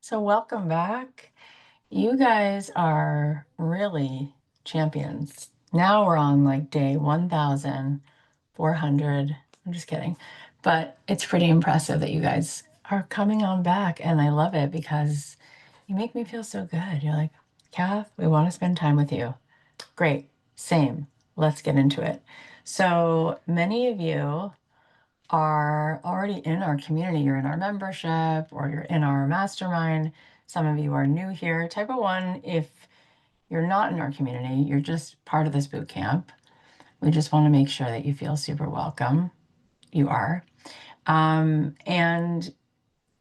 So, welcome back. You guys are really champions. Now we're on like day 1,400. I'm just kidding. But it's pretty impressive that you guys are coming on back. And I love it because you make me feel so good. You're like, Kath, we want to spend time with you. Great. Same. Let's get into it. So, many of you are already in our community. You're in our membership or you're in our mastermind. Some of you are new here. Type of one, if you're not in our community, you're just part of this boot camp. We just want to make sure that you feel super welcome. You are. And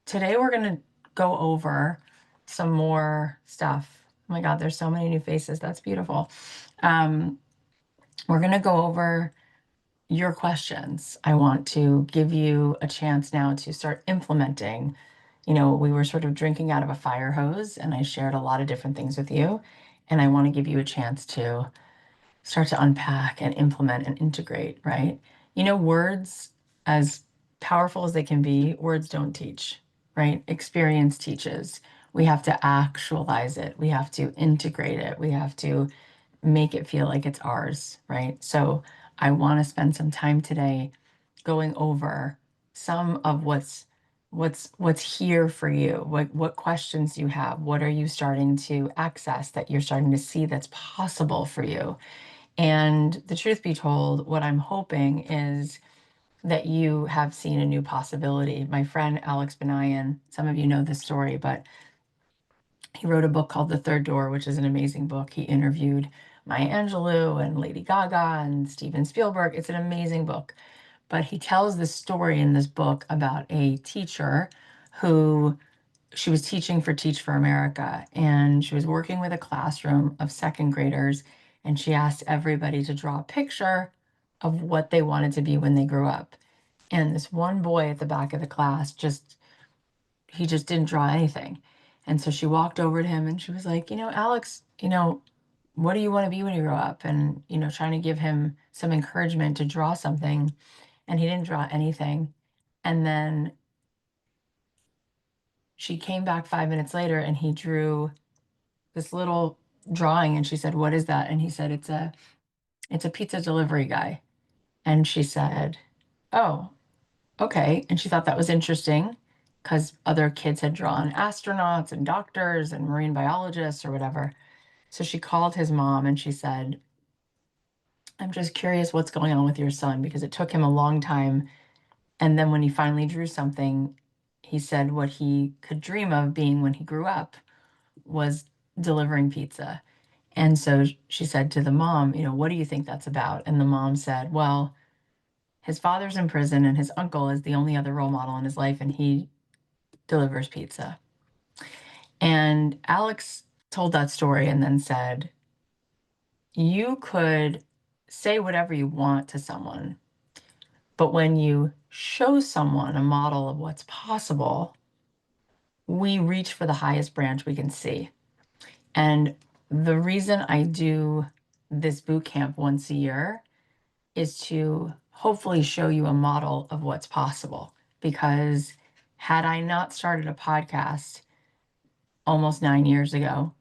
today we're going to go over some more stuff. Oh my God, there's so many new faces. That's beautiful. Um, we're going to go over your questions. I want to give you a chance now to start implementing. We were sort of drinking out of a fire hose, and I shared a lot of different things with you. And I want to give you a chance to start to unpack and implement and integrate, right? Words, as powerful as they can be, words don't teach, right? Experience teaches. We have to actualize it, we have to integrate it, we have to make it feel like it's ours, right? So I want to spend some time today going over some of what's here for you. What questions you have, what are you starting to access that you're starting to see that's possible for you. And the truth be told, what I'm hoping is that you have seen a new possibility. My friend Alex Benayan, some of you know this story, but he wrote a book called The Third Door, which is an amazing book. He interviewed Maya Angelou and Lady Gaga and Steven Spielberg. It's an amazing book. But he tells this story in this book about a teacher who she was teaching for Teach for America, and she was working with a classroom of second graders, and she asked everybody to draw a picture of what they wanted to be when they grew up. And this one boy at the back of the class just didn't draw anything. And so she walked over to him and she was like, Alex, what do you want to be when you grow up? And, trying to give him some encouragement to draw something. And he didn't draw anything. And then she came back 5 minutes later and he drew this little drawing and she said, "What is that?" And he said, it's a pizza delivery guy. And she said, "Oh, okay." And she thought that was interesting because other kids had drawn astronauts and doctors and marine biologists or whatever. So she called his mom and she said, "I'm just curious what's going on with your son because it took him a long time. And then when he finally drew something, he said what he could dream of being when he grew up was delivering pizza." And so she said to the mom, "What do you think that's about?" And the mom said, "Well, his father's in prison and his uncle is the only other role model in his life, and he delivers pizza." And Alex told that story and then said, "You could say whatever you want to someone, but when you show someone a model of what's possible, we reach for the highest branch we can see." And the reason I do this boot camp once a year is to hopefully show you a model of what's possible. Because had I not started a podcast almost 9 years ago,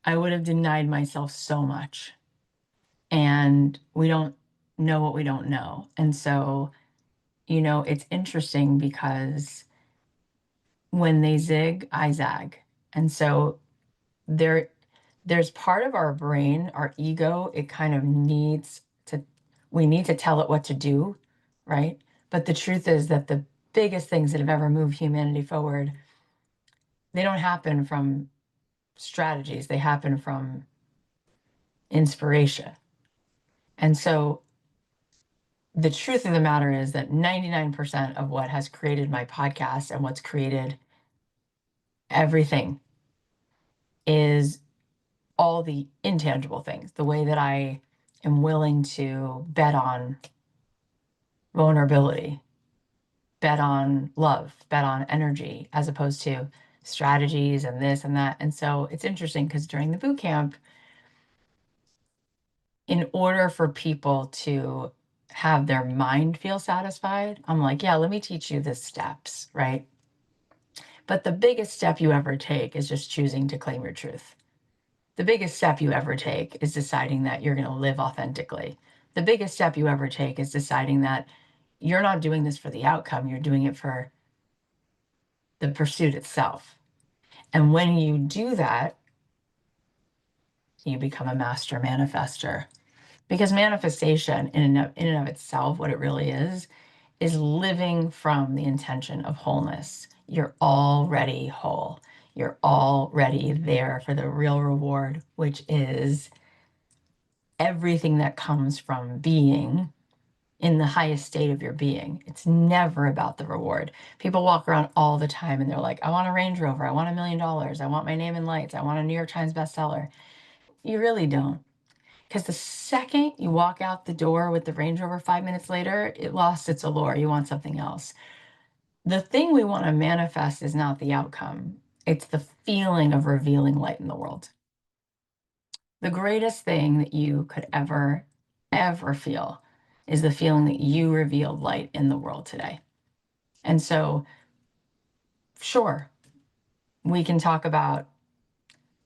I would have denied myself so much. And we don't know what we don't know. And so, it's interesting because when they zig, I zag. And so there there's part of our brain, our ego, it kind of we need to tell it what to do, right? But the truth is that the biggest things that have ever moved humanity forward, they don't happen from strategies, they happen from inspiration. And so the truth of the matter is that 99% of what has created my podcast and what's created everything is all the intangible things, the way that I am willing to bet on vulnerability, bet on love, bet on energy, as opposed to strategies and this and that. And so it's interesting because during the boot camp, in order for people to have their mind feel satisfied, I'm like, yeah, let me teach you the steps, right? But the biggest step you ever take is just choosing to claim your truth. The biggest step you ever take is deciding that you're going to live authentically. The biggest step you ever take is deciding that you're not doing this for the outcome, you're doing it for the pursuit itself. And when you do that, you become a master manifester. Because manifestation, in and of itself, what it really is living from the intention of wholeness. You're already whole. You're already there for the real reward, which is everything that comes from being in the highest state of your being. It's never about the reward. People walk around all the time and they're like, I want a Range Rover. I want $1 million. I want my name in lights. I want a New York Times bestseller. You really don't. Because the second you walk out the door with the Range Rover 5 minutes later, it lost its allure. You want something else. The thing we want to manifest is not the outcome, it's the feeling of revealing light in the world. The greatest thing that you could ever feel is the feeling that you revealed light in the world today. And so, sure, we can talk about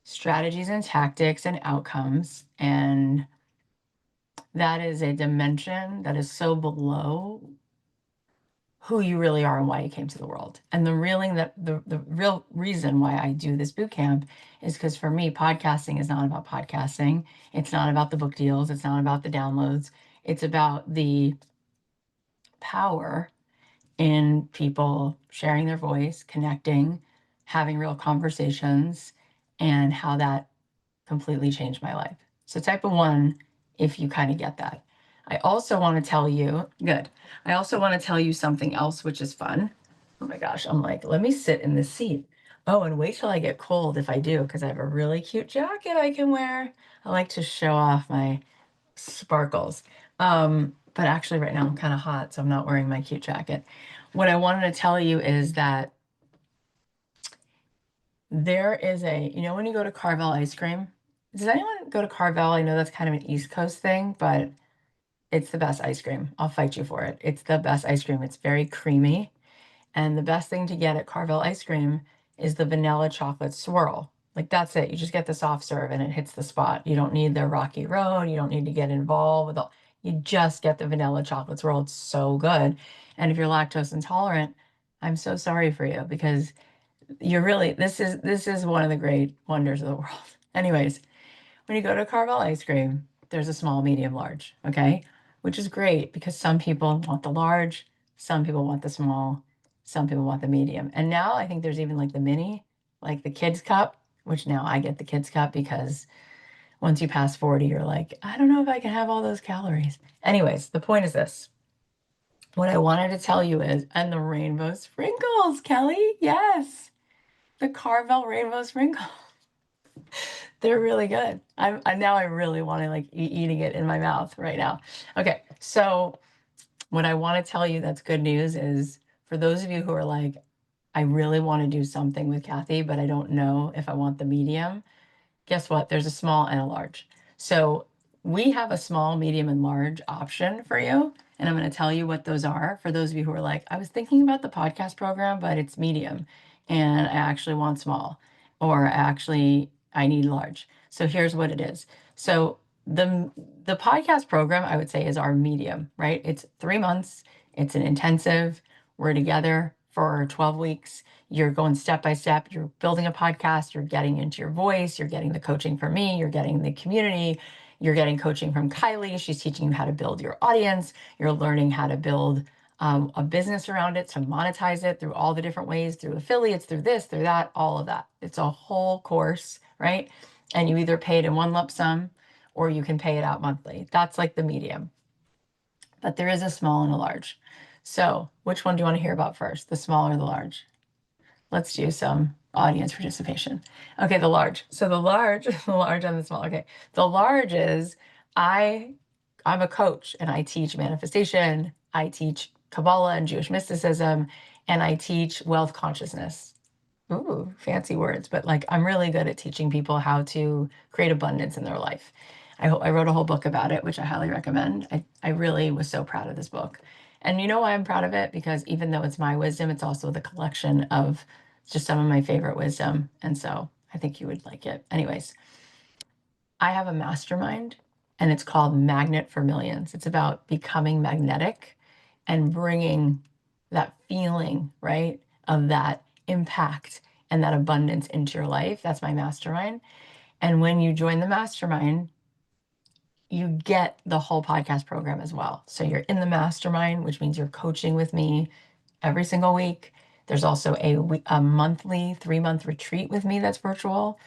strategies and tactics and outcomes. And that is a dimension that is so below who you really are and why you came to the world. And the real reason why I do this boot camp is because for me, podcasting is not about podcasting. It's not about the book deals. It's not about the downloads. It's about the power in people sharing their voice, connecting, having real conversations, and how that completely changed my life. So type of 1, if you kind of get that. I also want to tell you, good. I also want to tell you something else, which is fun. Oh my gosh, I'm like, let me sit in this seat. Oh, and wait till I get cold if I do, because I have a really cute jacket I can wear. I like to show off my sparkles. But actually right now I'm kind of hot, so I'm not wearing my cute jacket. What I wanted to tell you is that there is when you go to Carvel ice cream, does anyone go to Carvel? I know that's kind of an East Coast thing, but it's the best ice cream. I'll fight you for it. It's the best ice cream. It's very creamy. And the best thing to get at Carvel ice cream is the vanilla chocolate swirl. Like that's it. You just get the soft serve and it hits the spot. You don't need the rocky road. You don't need to get involved with all. You just get the vanilla chocolate swirl. It's so good. And if you're lactose intolerant, I'm so sorry for you because you're really this is one of the great wonders of the world. Anyways, when you go to Carvel ice cream, there's a small, medium, large, okay? Which is great because some people want the large, some people want the small, some people want the medium. And now I think there's even like the mini, like the kids cup, which now I get the kids cup because once you pass 40, you're like, I don't know if I can have all those calories. Anyways, the point is this. What I wanted to tell you is, and the rainbow sprinkles, Kelly, yes, the Carvel rainbow sprinkles. They're really good. Now I really want to like eating it in my mouth right now. Okay, so what I want to tell you that's good news is for those of you who are like, I really want to do something with Cathy, but I don't know if I want the medium. Guess what? There's a small and a large. So we have a small, medium, and large option for you. And I'm going to tell you what those are for those of you who are like, I was thinking about the podcast program, but it's medium and I actually want small, or I need large. So here's what it is. So the podcast program, I would say, is our medium, right? It's 3 months. It's an intensive. We're together for 12 weeks. You're going step by step. You're building a podcast. You're getting into your voice. You're getting the coaching from me. You're getting the community. You're getting coaching from Kylie. She's teaching you how to build your audience. You're learning how to build a business around it, to monetize it through all the different ways, through affiliates, through this, through that, all of that. It's a whole course, right? And you either pay it in one lump sum or you can pay it out monthly. That's like the medium. But there is a small and a large. So which one do you want to hear about first, the small or the large? Let's do some audience participation. Okay, the large. So the large, the large and the small. Okay, the large is I'm a coach and I teach manifestation. I teach Kabbalah and Jewish mysticism, and I teach wealth consciousness. Ooh, fancy words, but like I'm really good at teaching people how to create abundance in their life. I wrote a whole book about it, which I highly recommend. I really was so proud of this book. And you know why I'm proud of it? Because even though it's my wisdom, it's also the collection of It's just some of my favorite wisdom. And so I think you would like it. Anyways, I have a mastermind and it's called Magnet for Millions. It's about becoming magnetic and bringing that feeling, right, of that impact and that abundance into your life. That's my mastermind. And when you join the mastermind, you get the whole podcast program as well. So you're in the mastermind, which means you're coaching with me every single week. There's also a monthly 3-month retreat with me that's virtual.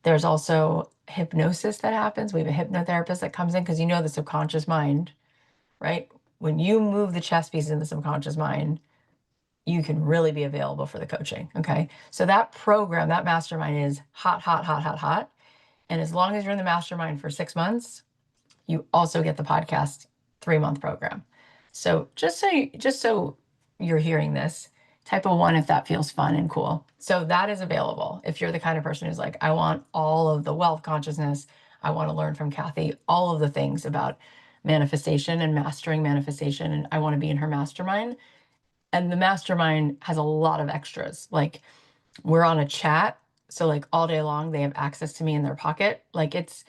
There's also hypnosis that happens. We have a hypnotherapist that comes in because you know the subconscious mind, right? When you move the chess pieces in the subconscious mind, you can really be available for the coaching. Okay. So that program, that mastermind is hot, hot, hot, hot, hot. And as long as you're in the mastermind for 6 months, you also get the podcast 3-month program. So just so you're hearing this, type of one if that feels fun and cool. So that is available. If you're the kind of person who's like, I want all of the wealth consciousness, I want to learn from Cathy, all of the things about manifestation and mastering manifestation, and I want to be in her mastermind. And the mastermind has a lot of extras. Like we're on a chat. So like all day long, they have access to me in their pocket. Like it's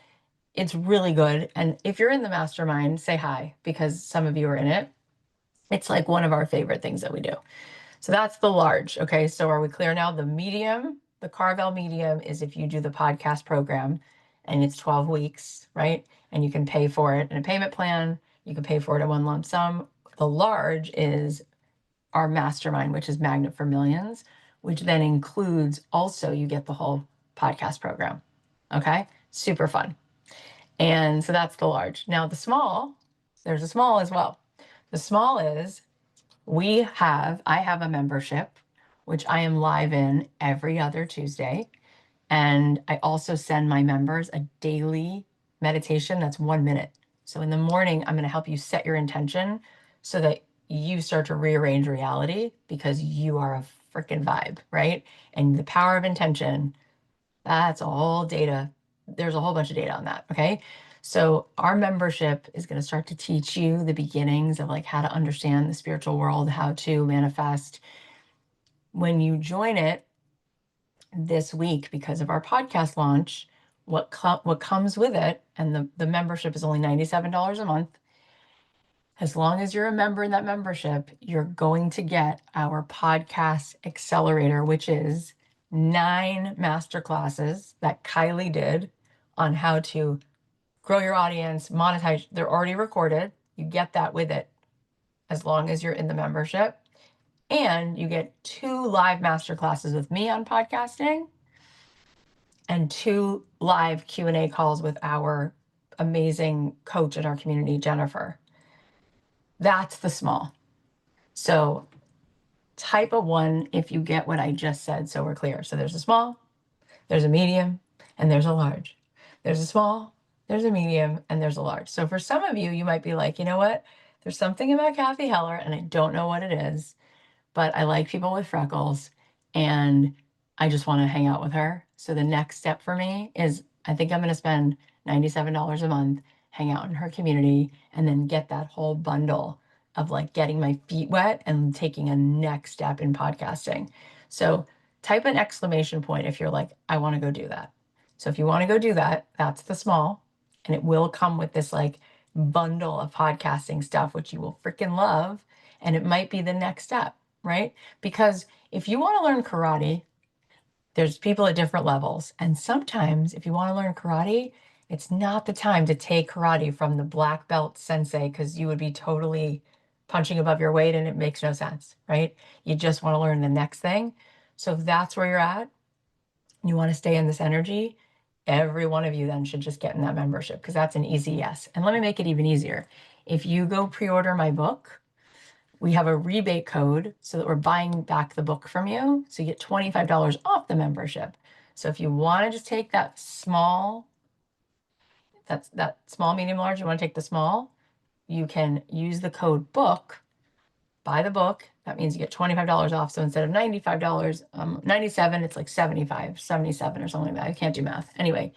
really good. And if you're in the mastermind, say hi because some of you are in it. It's like one of our favorite things that we do. So that's the large. Okay. So are we clear now? The medium, the Carvel medium is if you do the podcast program and it's 12 weeks, right? And you can pay for it in a payment plan. You can pay for it in one lump sum. The large is our mastermind, which is Magnet for Millions, which then includes also you get the whole podcast program. Okay. Super fun. And so that's the large. Now the small, there's a small as well. The small is I have a membership, which I am live in every other Tuesday. And I also send my members a daily meditation that's 1 minute. So in the morning, I'm going to help you set your intention so that you start to rearrange reality because you are a freaking vibe, right? And the power of intention, that's all data. There's a whole bunch of data on that. Okay. So our membership is going to start to teach you the beginnings of like how to understand the spiritual world, how to manifest. When you join it this week, because of our podcast launch, what comes with it, and the membership is only $97 a month. As long as you're a member in that membership, you're going to get our podcast accelerator, which is 9 masterclasses that Kylie did on how to grow your audience, monetize. They're already recorded. You get that with it as long as you're in the membership. And you get 2 live masterclasses with me on podcasting and 2 live Q&A calls with our amazing coach in our community, Jennifer. That's the small. So type a 1 if you get what I just said, so we're clear. So there's a small, there's a medium, and there's a large. There's a small, there's a medium, and there's a large. So for some of you, you might be like, you know what? There's something about Cathy Heller, and I don't know what it is, but I like people with freckles, and I just want to hang out with her. So the next step for me is I think I'm going to spend $97 a month, hang out in her community, and then get that whole bundle of like getting my feet wet and taking a next step in podcasting. So type an exclamation point if you're like, I want to go do that. So if you want to go do that, that's the small, and it will come with this like bundle of podcasting stuff, which you will freaking love. And it might be the next step, right? Because if you want to learn karate, there's people at different levels. And sometimes if you want to learn karate, it's not the time to take karate from the black belt sensei because you would be totally punching above your weight and it makes no sense, right? You just want to learn the next thing. So if that's where you're at, you want to stay in this energy, every one of you then should just get in that membership because that's an easy yes. And let me make it even easier. If you go pre-order my book, we have a rebate code so that we're buying back the book from you. So you get $25 off the membership. So if you want to just take that small, that's that small, medium, large, you want to take the small, you can use the code BOOK, buy the book. That means you get $25 off. So instead of $95, 97, it's like 75, 77 or something like that. I can't do math. Anyway,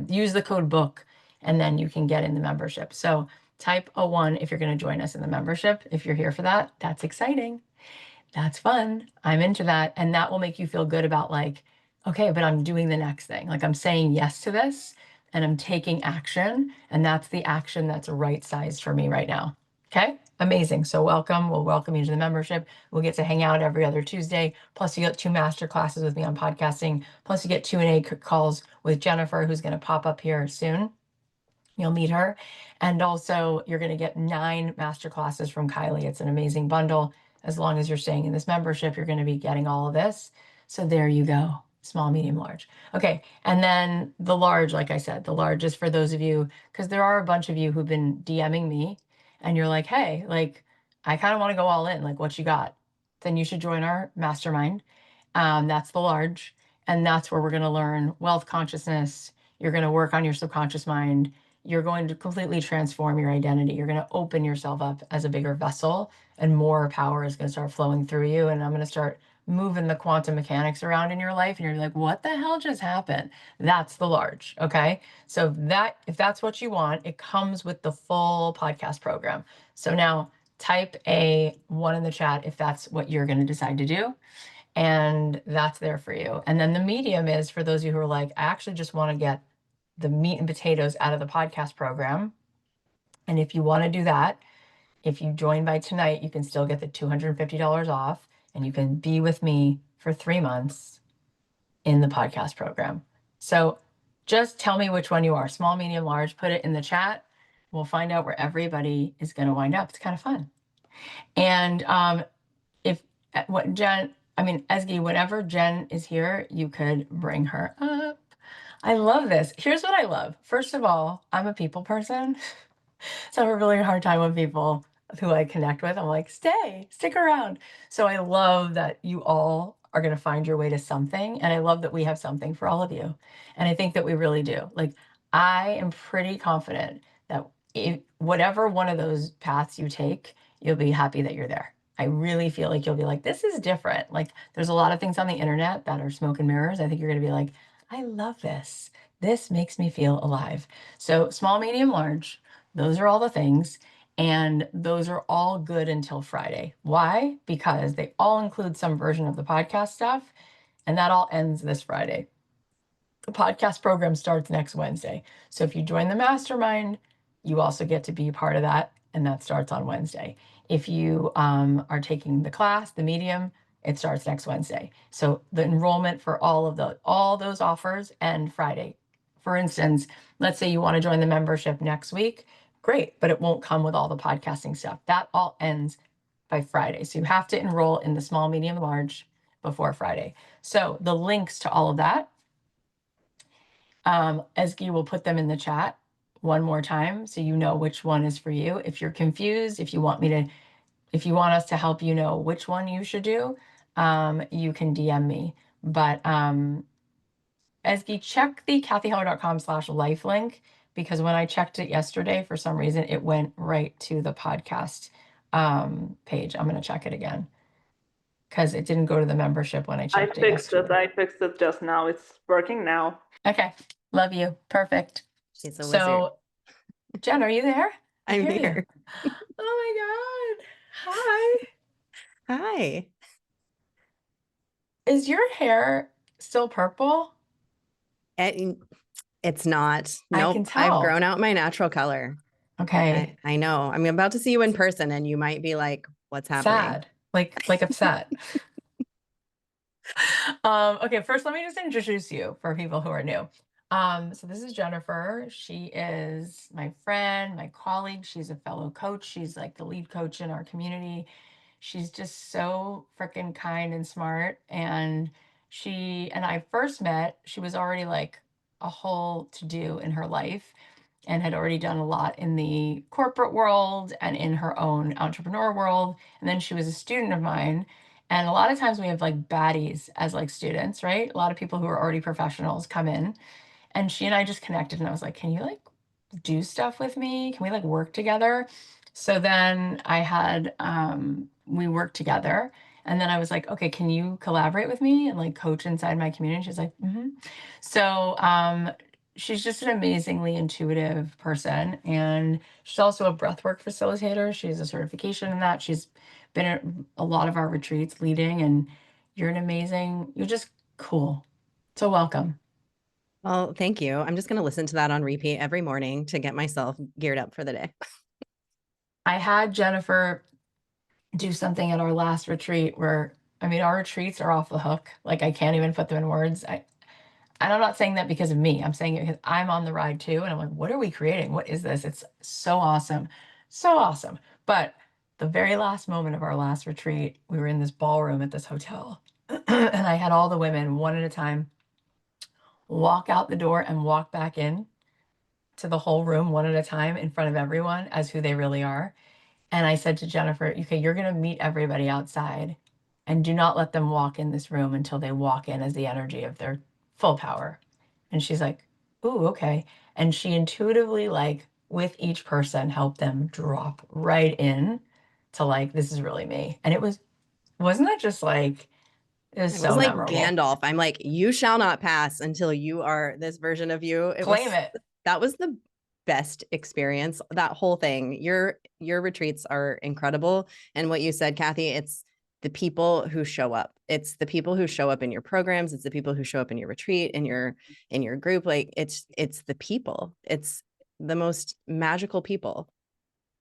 use the code BOOK and then you can get in the membership. So type a 1 if you're going to join us in the membership. If you're here for that, that's exciting. That's fun. I'm into that. And that will make you feel good about like, okay, but I'm doing the next thing. Like I'm saying yes to this and I'm taking action. And that's the action that's right sized for me right now. Okay. Amazing. So welcome. We'll welcome you to the membership. We'll get to hang out every other Tuesday. Plus you get 2 master classes with me on podcasting. Plus you get Q&A calls with Jennifer, who's going to pop up here soon. You'll meet her. And also, you're going to get 9 master classes from Kylie. It's an amazing bundle. As long as you're staying in this membership, you're going to be getting all of this. So there you go. Small, medium, large. Okay. And then the large, like I said, the large is for those of you, because there are a bunch of you who've been DMing me and you're like, hey, like, I kind of want to go all in. Like, what you got? Then you should join our mastermind. That's the large. And that's where we're going to learn wealth consciousness. You're going to work on your subconscious mind. You're going to completely transform your identity. You're going to open yourself up as a bigger vessel, and more power is going to start flowing through you. And I'm going to start moving the quantum mechanics around in your life. And you're like, what the hell just happened? That's the large. Okay. So that, if that's what you want, it comes with the full podcast program. So now type a 1 in the chat if that's what you're going to decide to do. And that's there for you. And then the medium is for those of you who are like, I actually just want to get the meat and potatoes out of the podcast program. And if you want to do that, if you join by tonight, you can still get the $250 off and you can be with me for 3 months in the podcast program. So just tell me which one you are, small, medium, large, put it in the chat. We'll find out where everybody is going to wind up. It's kind of fun. And if what Jen, I mean, Ezgi, whenever Jen is here, you could bring her up. I love this. Here's what I love. First of all, I'm a people person. So I have a really hard time with people who I connect with. I'm like, stick around. So I love that you all are going to find your way to something. And I love that we have something for all of you. And I think that we really do. Like, I am pretty confident that if whatever one of those paths you take, you'll be happy that you're there. I really feel like you'll be like, this is different. Like, there's a lot of things on the internet that are smoke and mirrors. I think you're going to be like, I love this. This makes me feel alive. So small, medium, large, those are all the things. And those are all good until Friday. Why? Because they all include some version of the podcast stuff. And that all ends this Friday. The podcast program starts next Wednesday. So if you join the mastermind, you also get to be part of that. And that starts on Wednesday. If you are taking the class, the medium, it starts next Wednesday. So the enrollment for all those offers end Friday. For instance, let's say you want to join the membership next week. Great, but it won't come with all the podcasting stuff. That all ends by Friday. So you have to enroll in the small, medium, large before Friday. So the links to all of that, Ezgi will put them in the chat one more time so you know which one is for you. If you're confused, if you want us to help you know which one you should do, you can DM me. But Ezgi, check the cathyheller.com/life link, because when I checked it yesterday, for some reason, it went right to the podcast page. I'm going to check it again because it didn't go to the membership when I checked it yesterday. I fixed it just now. It's working now. Okay. Love you. Perfect. She's a wizard. Jen, are you there? I'm here. Oh my God. Hi. Hi. Is your hair still purple? It's not. I Nope. can tell. I've grown out my natural color. Okay. I know. I'm about to see you in person and you might be like, what's happening? Sad. Like upset. Okay, first let me just introduce you for people who are new. So this is Jennifer. She is my friend, my colleague. She's a fellow coach. She's like the lead coach in our community. She's just so freaking kind and smart. And she and I first met, she was already like a whole to-do in her life and had already done a lot in the corporate world and in her own entrepreneur world. And then she was a student of mine. And a lot of times we have like baddies as like students, right? A lot of people who are already professionals come in, and she and I just connected, and I was like, can you like do stuff with me? Can we like work together? So then I had, we worked together, and then I was like, okay, can you collaborate with me and like coach inside my community? She's like, mm-hmm. So, she's just an amazingly intuitive person. And she's also a breathwork facilitator. She has a certification in that. She's been at a lot of our retreats leading, and you're just cool. So welcome. Well, thank you. I'm just going to listen to that on repeat every morning to get myself geared up for the day. I had Jennifer do something at our last retreat where, I mean, our retreats are off the hook. Like, I can't even put them in words. And I'm not saying that because of me. I'm saying it because I'm on the ride too. And I'm like, what are we creating? What is this? It's so awesome. So awesome. But the very last moment of our last retreat, we were in this ballroom at this hotel. And I had all the women one at a time walk out the door and walk back in to the whole room one at a time in front of everyone as who they really are. And I said to Jennifer, okay, you're going to meet everybody outside and do not let them walk in this room until they walk in as the energy of their full power. And she's like, ooh, okay. And she intuitively, like, with each person, helped them drop right in to, like, this is really me. And wasn't that just like, it was It was so like memorable. Gandalf. I'm like, you shall not pass until you are this version of you. Claim it. That was the best experience. That whole thing. Your retreats are incredible. And what you said, Cathy, it's the people who show up. It's the people who show up in your programs. It's the people who show up in your retreat, in your group. Like it's the people. It's the most magical people.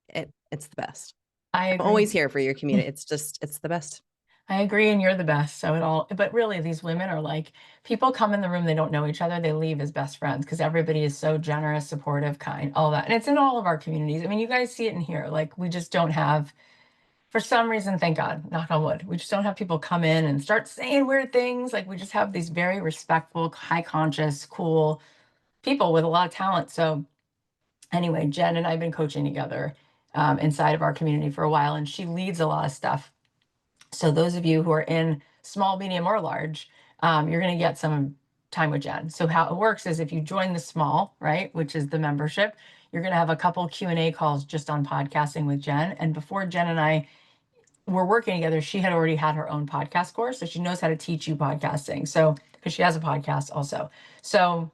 It's the best. I I'm agree. always here for your community. It's the best. I agree, and you're the best. So it all, but really, these women are like, people come in the room, they don't know each other, they leave as best friends because everybody is so generous, supportive, kind, all that. And it's in all of our communities. I mean, you guys see it in here. Like, we just don't have, for some reason, thank God, knock on wood, we just don't have people come in and start saying weird things. Like, we just have these very respectful, high conscious, cool people with a lot of talent. So anyway, Jen and I have been coaching together inside of our community for a while, and she leads a lot of stuff. So those of you who are in small, medium, or large, you're going to get some time with Jen. So how it works is if you join the small, right, which is the membership, you're going to have a couple Q&A calls just on podcasting with Jen. And before Jen and I were working together, she had already had her own podcast course. So she knows how to teach you podcasting. So, because she has a podcast also. So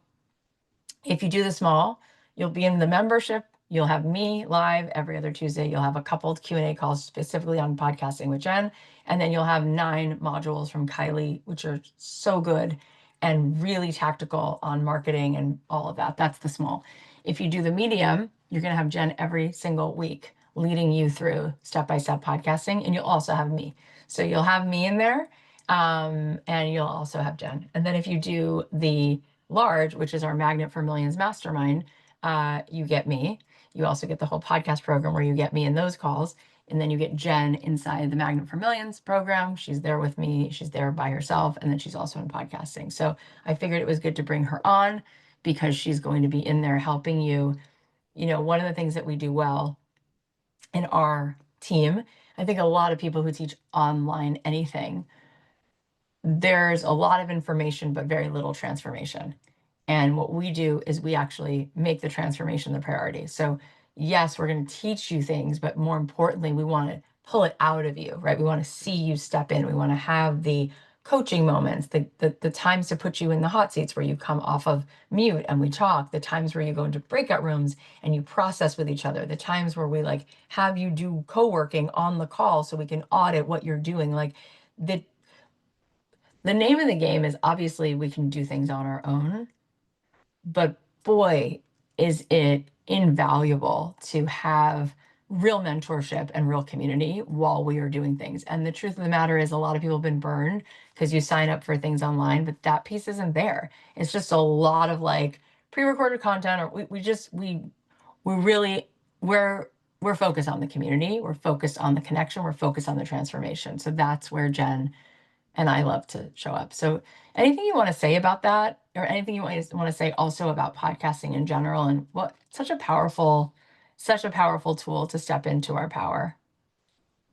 if you do the small, you'll be in the membership. You'll have me live every other Tuesday. You'll have a couple of Q&A calls specifically on podcasting with Jen. And then you'll have 9 modules from Kylie, which are so good and really tactical on marketing and all of that. That's the small. If you do the medium, you're going to have Jen every single week leading you through step-by-step podcasting. And you'll also have me. So you'll have me in there, and you'll also have Jen. And then if you do the large, which is our Magnet for Millions mastermind, you get me. You also get the whole podcast program where you get me in those calls. And then you get Jen inside the Magnet for Millions program. She's there with me. She's there by herself. And then she's also in podcasting. So I figured it was good to bring her on because she's going to be in there helping you. You know, one of the things that we do well in our team, I think a lot of people who teach online anything, there's a lot of information, but very little transformation. And what we do is we actually make the transformation the priority. So yes, we're going to teach you things, but more importantly, we want to pull it out of you, right? We want to see you step in. We want to have the coaching moments, the times to put you in the hot seats where you come off of mute and we talk, the times where you go into breakout rooms and you process with each other, the times where we like have you do co-working on the call so we can audit what you're doing. Like the name of the game is obviously we can do things on our own, but boy, is it invaluable to have real mentorship and real community while we are doing things. And the truth of the matter is a lot of people have been burned because you sign up for things online, but that piece isn't there. It's just a lot of like pre-recorded content, or we're focused on the community, we're focused on the connection, we're focused on the transformation. So that's where Jen and I love to show up. So anything you want to say about that, or anything you want to say also about podcasting in general, and what such a powerful tool to step into our power.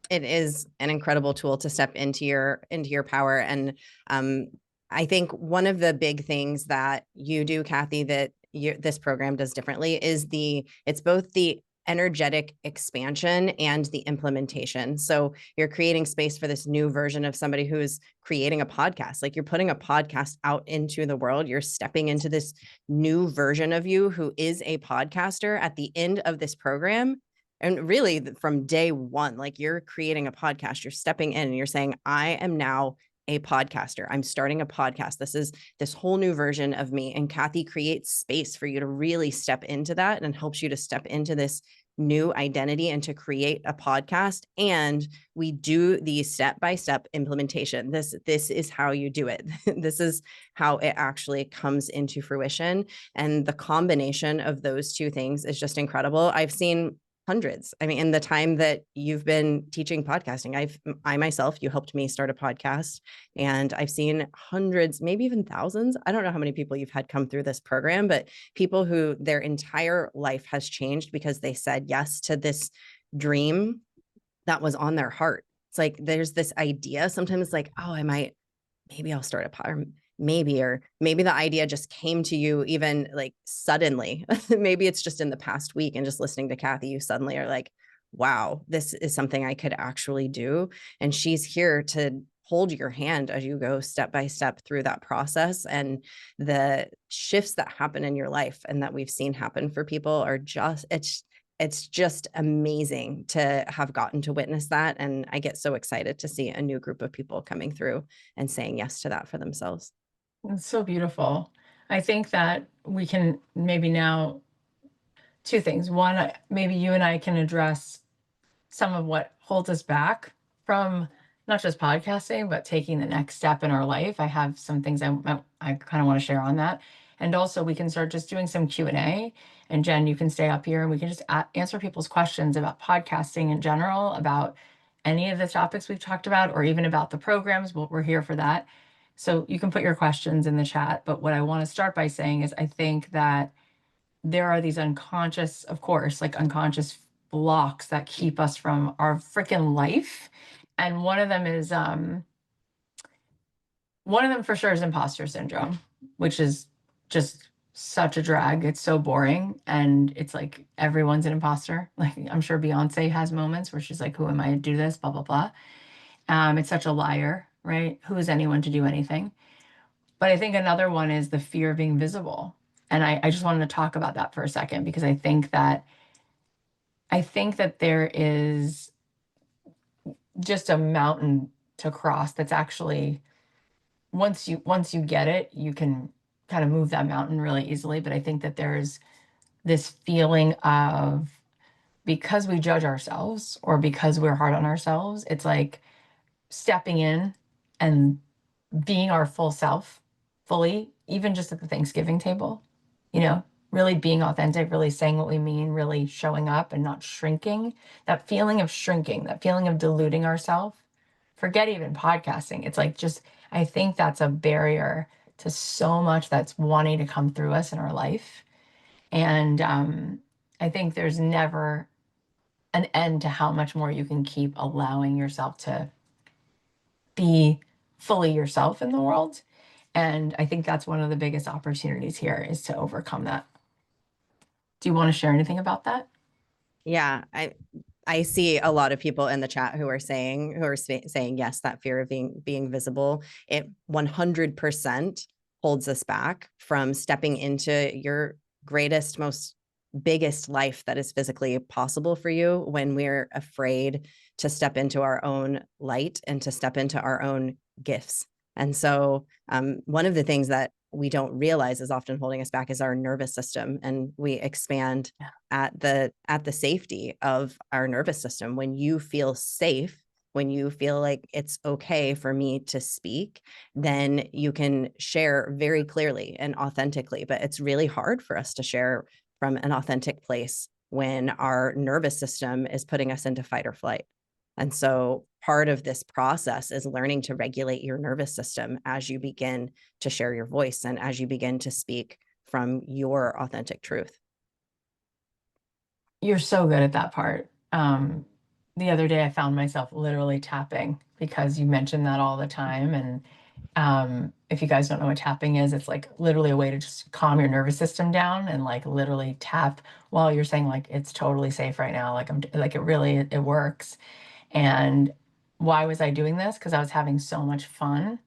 It is an incredible tool to step into your power. And I think one of the big things that you do, Cathy, that this program does differently is it's both the energetic expansion and the implementation. So you're creating space for this new version of somebody who is creating a podcast. Like you're putting a podcast out into the world. You're stepping into this new version of you who is a podcaster. At the end of this program, And really from day one, like you're creating a podcast, you're stepping in and you're saying, I am now a podcaster. I'm starting a podcast. This is this whole new version of me. And Cathy creates space for you to really step into that and helps you to step into this new identity and to create a podcast. And we do the step-by-step implementation. This is how you do it. This is how it actually comes into fruition. And the combination of those two things is just incredible. I've seen hundreds. I mean, in the time that you've been teaching podcasting, I myself, you helped me start a podcast, and I've seen hundreds, maybe even thousands. I don't know how many people you've had come through this program, but people who their entire life has changed because they said yes to this dream that was on their heart. It's like, there's this idea sometimes like, oh, maybe I'll start a pod, or maybe the idea just came to you even like suddenly. Maybe it's just in the past week and just listening to Cathy, you suddenly are like, wow, this is something I could actually do. And she's here to hold your hand as you go step by step through that process. And the shifts that happen in your life and that we've seen happen for people are just, it's just amazing to have gotten to witness that. And I get so excited to see a new group of people coming through and saying yes to that for themselves. It's so beautiful. I think that we can maybe now, two things. One, maybe you and I can address some of what holds us back from not just podcasting, but taking the next step in our life. I have some things I kind of want to share on that. And also we can start just doing some Q&A. And Jen, you can stay up here and we can just answer people's questions about podcasting in general, about any of the topics we've talked about, or even about the programs. Well, we're here for that. So you can put your questions in the chat. But what I want to start by saying is I think that there are these unconscious, of course, like unconscious blocks that keep us from our freaking life. And one of them for sure is imposter syndrome, which is just such a drag. It's so boring. And it's like everyone's an imposter. Like I'm sure Beyonce has moments where she's like, who am I to do this? Blah, blah, blah. It's such a liar, right? Who is anyone to do anything? But I think another one is the fear of being visible. And I just wanted to talk about that for a second because I think that there is just a mountain to cross that's actually once you get it, you can kind of move that mountain really easily. But I think that there's this feeling of because we judge ourselves or because we're hard on ourselves, it's like stepping in and being our full self fully, even just at the Thanksgiving table, you know, really being authentic, really saying what we mean, really showing up and not shrinking. That feeling of shrinking, that feeling of diluting ourselves, forget even podcasting. It's like just, I think that's a barrier to so much that's wanting to come through us in our life. And I think there's never an end to how much more you can keep allowing yourself to be fully yourself in the world. And I think that's one of the biggest opportunities here is to overcome that. Do you want to share anything about that? Yeah, I see a lot of people in the chat who are saying yes, that fear of being visible. It 100% holds us back from stepping into your greatest, most biggest life that is physically possible for you when we're afraid to step into our own light and to step into our own gifts. And so one of the things that we don't realize is often holding us back is our nervous system. And we expand at the safety of our nervous system. When you feel safe, when you feel like it's okay for me to speak, then you can share very clearly and authentically. But it's really hard for us to share from an authentic place when our nervous system is putting us into fight or flight. And so part of this process is learning to regulate your nervous system as you begin to share your voice and as you begin to speak from your authentic truth. You're so good at that part. The other day I found myself literally tapping because you mentioned that all the time. And if you guys don't know what tapping is, it's like literally a way to just calm your nervous system down and like literally tap while you're saying like it's totally safe right now. Like I'm like it works. And why was I doing this? Because I was having so much fun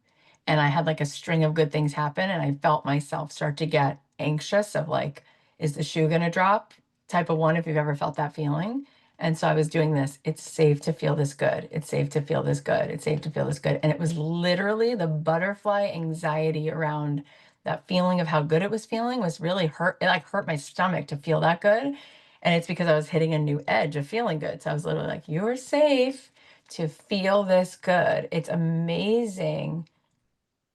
and I had like a string of good things happen and I felt myself start to get anxious of like, is the shoe gonna drop? Type of one, if you've ever felt that feeling. And so I was doing this. It's safe to feel this good. It's safe to feel this good. It's safe to feel this good. And it was literally the butterfly anxiety around that feeling of how good it was feeling was really hurt. It like hurt my stomach to feel that good. And it's because I was hitting a new edge of feeling good. So I was literally like, you're safe to feel this good. It's amazing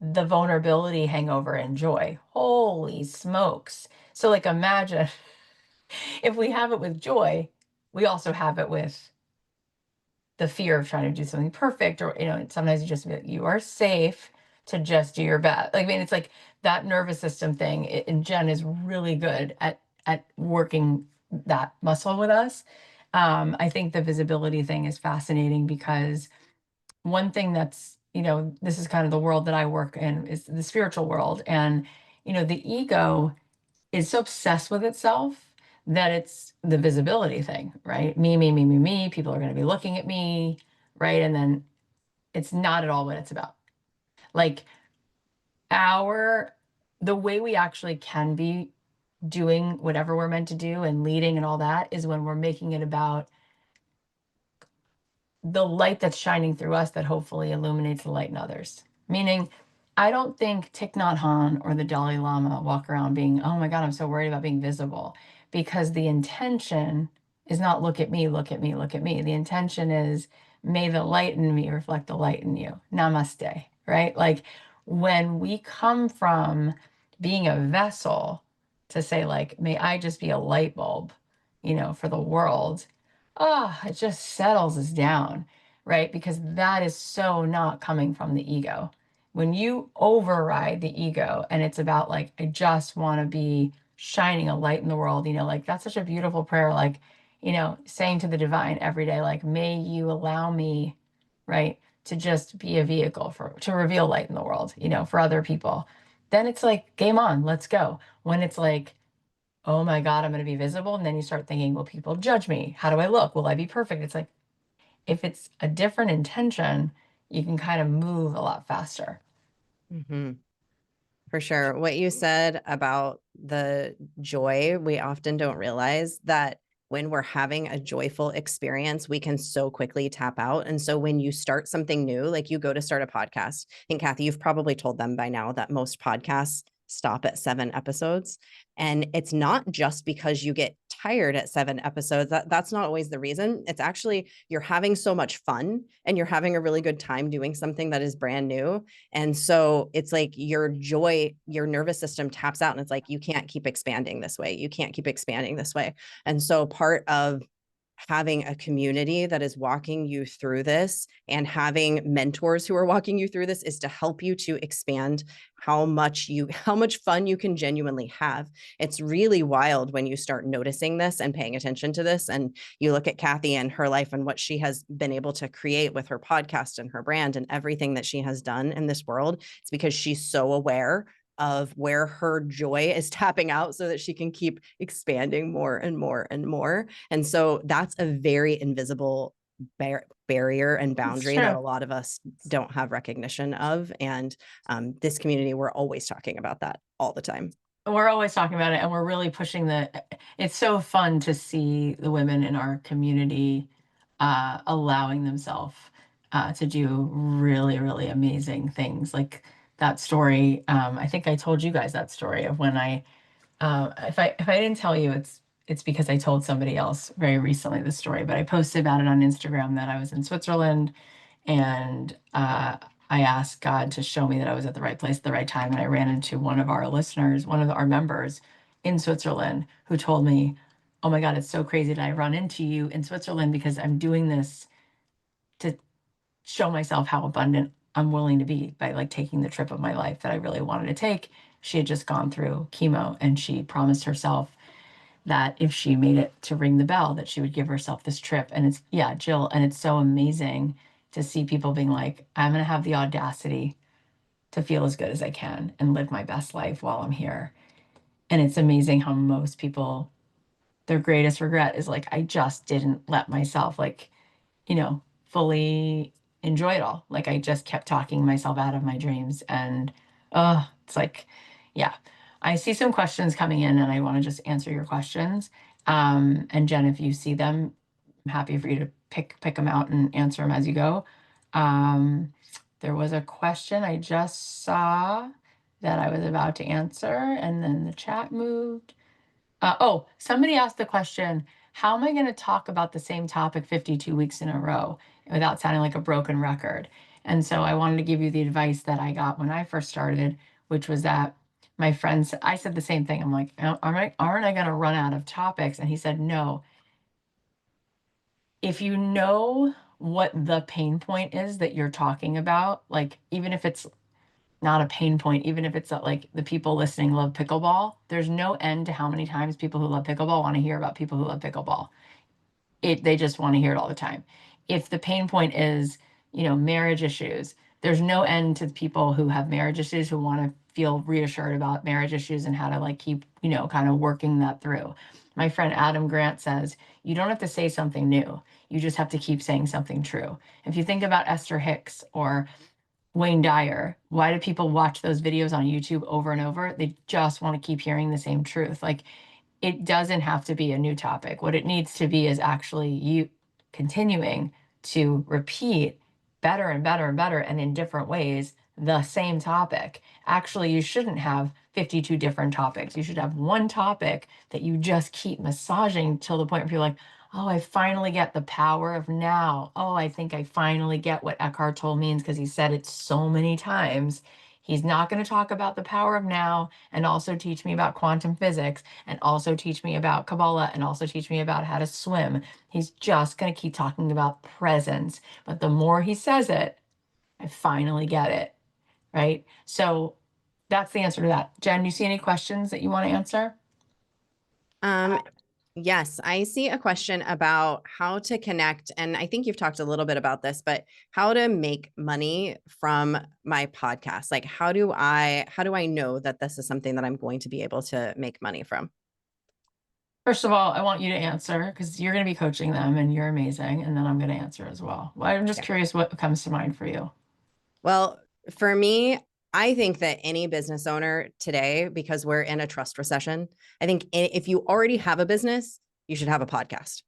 the vulnerability, hangover, and joy. Holy smokes. So, like, imagine if we have it with joy, we also have it with the fear of trying to do something perfect, or, sometimes you just feel like you are safe to just do your best. Like, I mean, it's like that nervous system thing. And Jen is really good at working that muscle with us. I think the visibility thing is fascinating because one thing that's, this is kind of the world that I work in, is the spiritual world. And, the ego is so obsessed with itself that it's the visibility thing, right? Me, me, me, me, me. People are going to be looking at me, right? And then it's not at all what it's about. Like the way we actually can be doing whatever we're meant to do and leading and all that is when we're making it about the light that's shining through us that hopefully illuminates the light in others. Meaning, I don't think Thich Nhat Hanh or the Dalai Lama walk around being, oh my God, I'm so worried about being visible, because the intention is not look at me, look at me, look at me. The intention is may the light in me reflect the light in you. Namaste, right? Like when we come from being a vessel to say, like, may I just be a light bulb, for the world, it just settles us down, right? Because that is so not coming from the ego. When you override the ego and it's about like, I just want to be shining a light in the world, like that's such a beautiful prayer, like, saying to the divine every day, like, may you allow me, right, to just be a vehicle to reveal light in the world, for other people. Then it's like, game on, let's go. When it's like, oh my God, I'm going to be visible. And then you start thinking, will people judge me? How do I look? Will I be perfect? It's like, if it's a different intention, you can kind of move a lot faster. Mhm. For sure. What you said about the joy, we often don't realize that when we're having a joyful experience, we can so quickly tap out. And so when you start something new, like you go to start a podcast, and Cathy, you've probably told them by now that most podcasts stop at 7 episodes. And it's not just because you get tired at 7 episodes. That's not always the reason. It's actually you're having so much fun and you're having a really good time doing something that is brand new. And so it's like your joy, your nervous system taps out and it's like, you can't keep expanding this way. You can't keep expanding this way. And so part of having a community that is walking you through this and having mentors who are walking you through this is to help you to expand how much fun you can genuinely have. It's really wild when you start noticing this and paying attention to this. And you look at Cathy and her life and what she has been able to create with her podcast and her brand and everything that she has done in this world. It's because she's so aware of where her joy is tapping out so that she can keep expanding more and more and more. And so that's a very invisible barrier and boundary that a lot of us don't have recognition of. And this community, we're always talking about that all the time. We're always talking about it, and we're really pushing it's so fun to see the women in our community allowing themselves to do really, really amazing things. Like that story, I think I told you guys that story of when if I didn't tell you, it's because I told somebody else very recently the story, but I posted about it on Instagram that I was in Switzerland, and I asked God to show me that I was at the right place at the right time. And I ran into one of our listeners, one of our members in Switzerland, who told me, oh my God, it's so crazy that I run into you in Switzerland because I'm doing this to show myself how abundant I'm willing to be by like taking the trip of my life that I really wanted to take. She had just gone through chemo and she promised herself that if she made it to ring the bell, that she would give herself this trip. And it's, yeah, Jill, and it's so amazing to see people being like, I'm going to have the audacity to feel as good as I can and live my best life while I'm here. And it's amazing how most people, their greatest regret is like, I just didn't let myself like, fully enjoy it all. Like I just kept talking myself out of my dreams. And it's like, yeah. I see some questions coming in and I want to just answer your questions. And Jen, if you see them, I'm happy for you to pick them out and answer them as you go. There was a question I just saw that I was about to answer, and then the chat moved. Oh, somebody asked the question, how am I going to talk about the same topic 52 weeks in a row without sounding like a broken record? And so I wanted to give you the advice that I got when I first started, which was that my friends, I said the same thing. I'm like, aren't I going to run out of topics? And he said, no. If you know what the pain point is that you're talking about, like even if it's not a pain point, even if it's like the people listening love pickleball, there's no end to how many times people who love pickleball want to hear about people who love pickleball. They just want to hear it all the time. If the pain point is, marriage issues, there's no end to people who have marriage issues who want to feel reassured about marriage issues and how to like keep, kind of working that through. My friend Adam Grant says, you don't have to say something new. You just have to keep saying something true. If you think about Esther Hicks or Wayne Dyer, why do people watch those videos on YouTube over and over? They just want to keep hearing the same truth. Like, it doesn't have to be a new topic. What it needs to be is actually you continuing to repeat better and better and better and in different ways the same topic. Actually, you shouldn't have 52 different topics. You should have one topic that you just keep massaging till the point where you're like, oh, I finally get the power of now. Oh, I think I finally get what Eckhart Tolle means because he said it so many times. He's not going to talk about the power of now and also teach me about quantum physics and also teach me about Kabbalah and also teach me about how to swim. He's just going to keep talking about presence. But the more he says it, I finally get it. Right. So that's the answer to that. Jen, you see any questions that you want to answer? Yes, I see a question about how to connect, and I think you've talked a little bit about this, but how to make money from my podcast. Like, how do I know that this is something that I'm going to be able to make money from? First of all, I want you to answer because you're going to be coaching them and you're amazing. And then I'm going to answer as well. I'm just curious what comes to mind for you. Well, for me, I think that any business owner today, because we're in a trust recession, I think if you already have a business, you should have a podcast.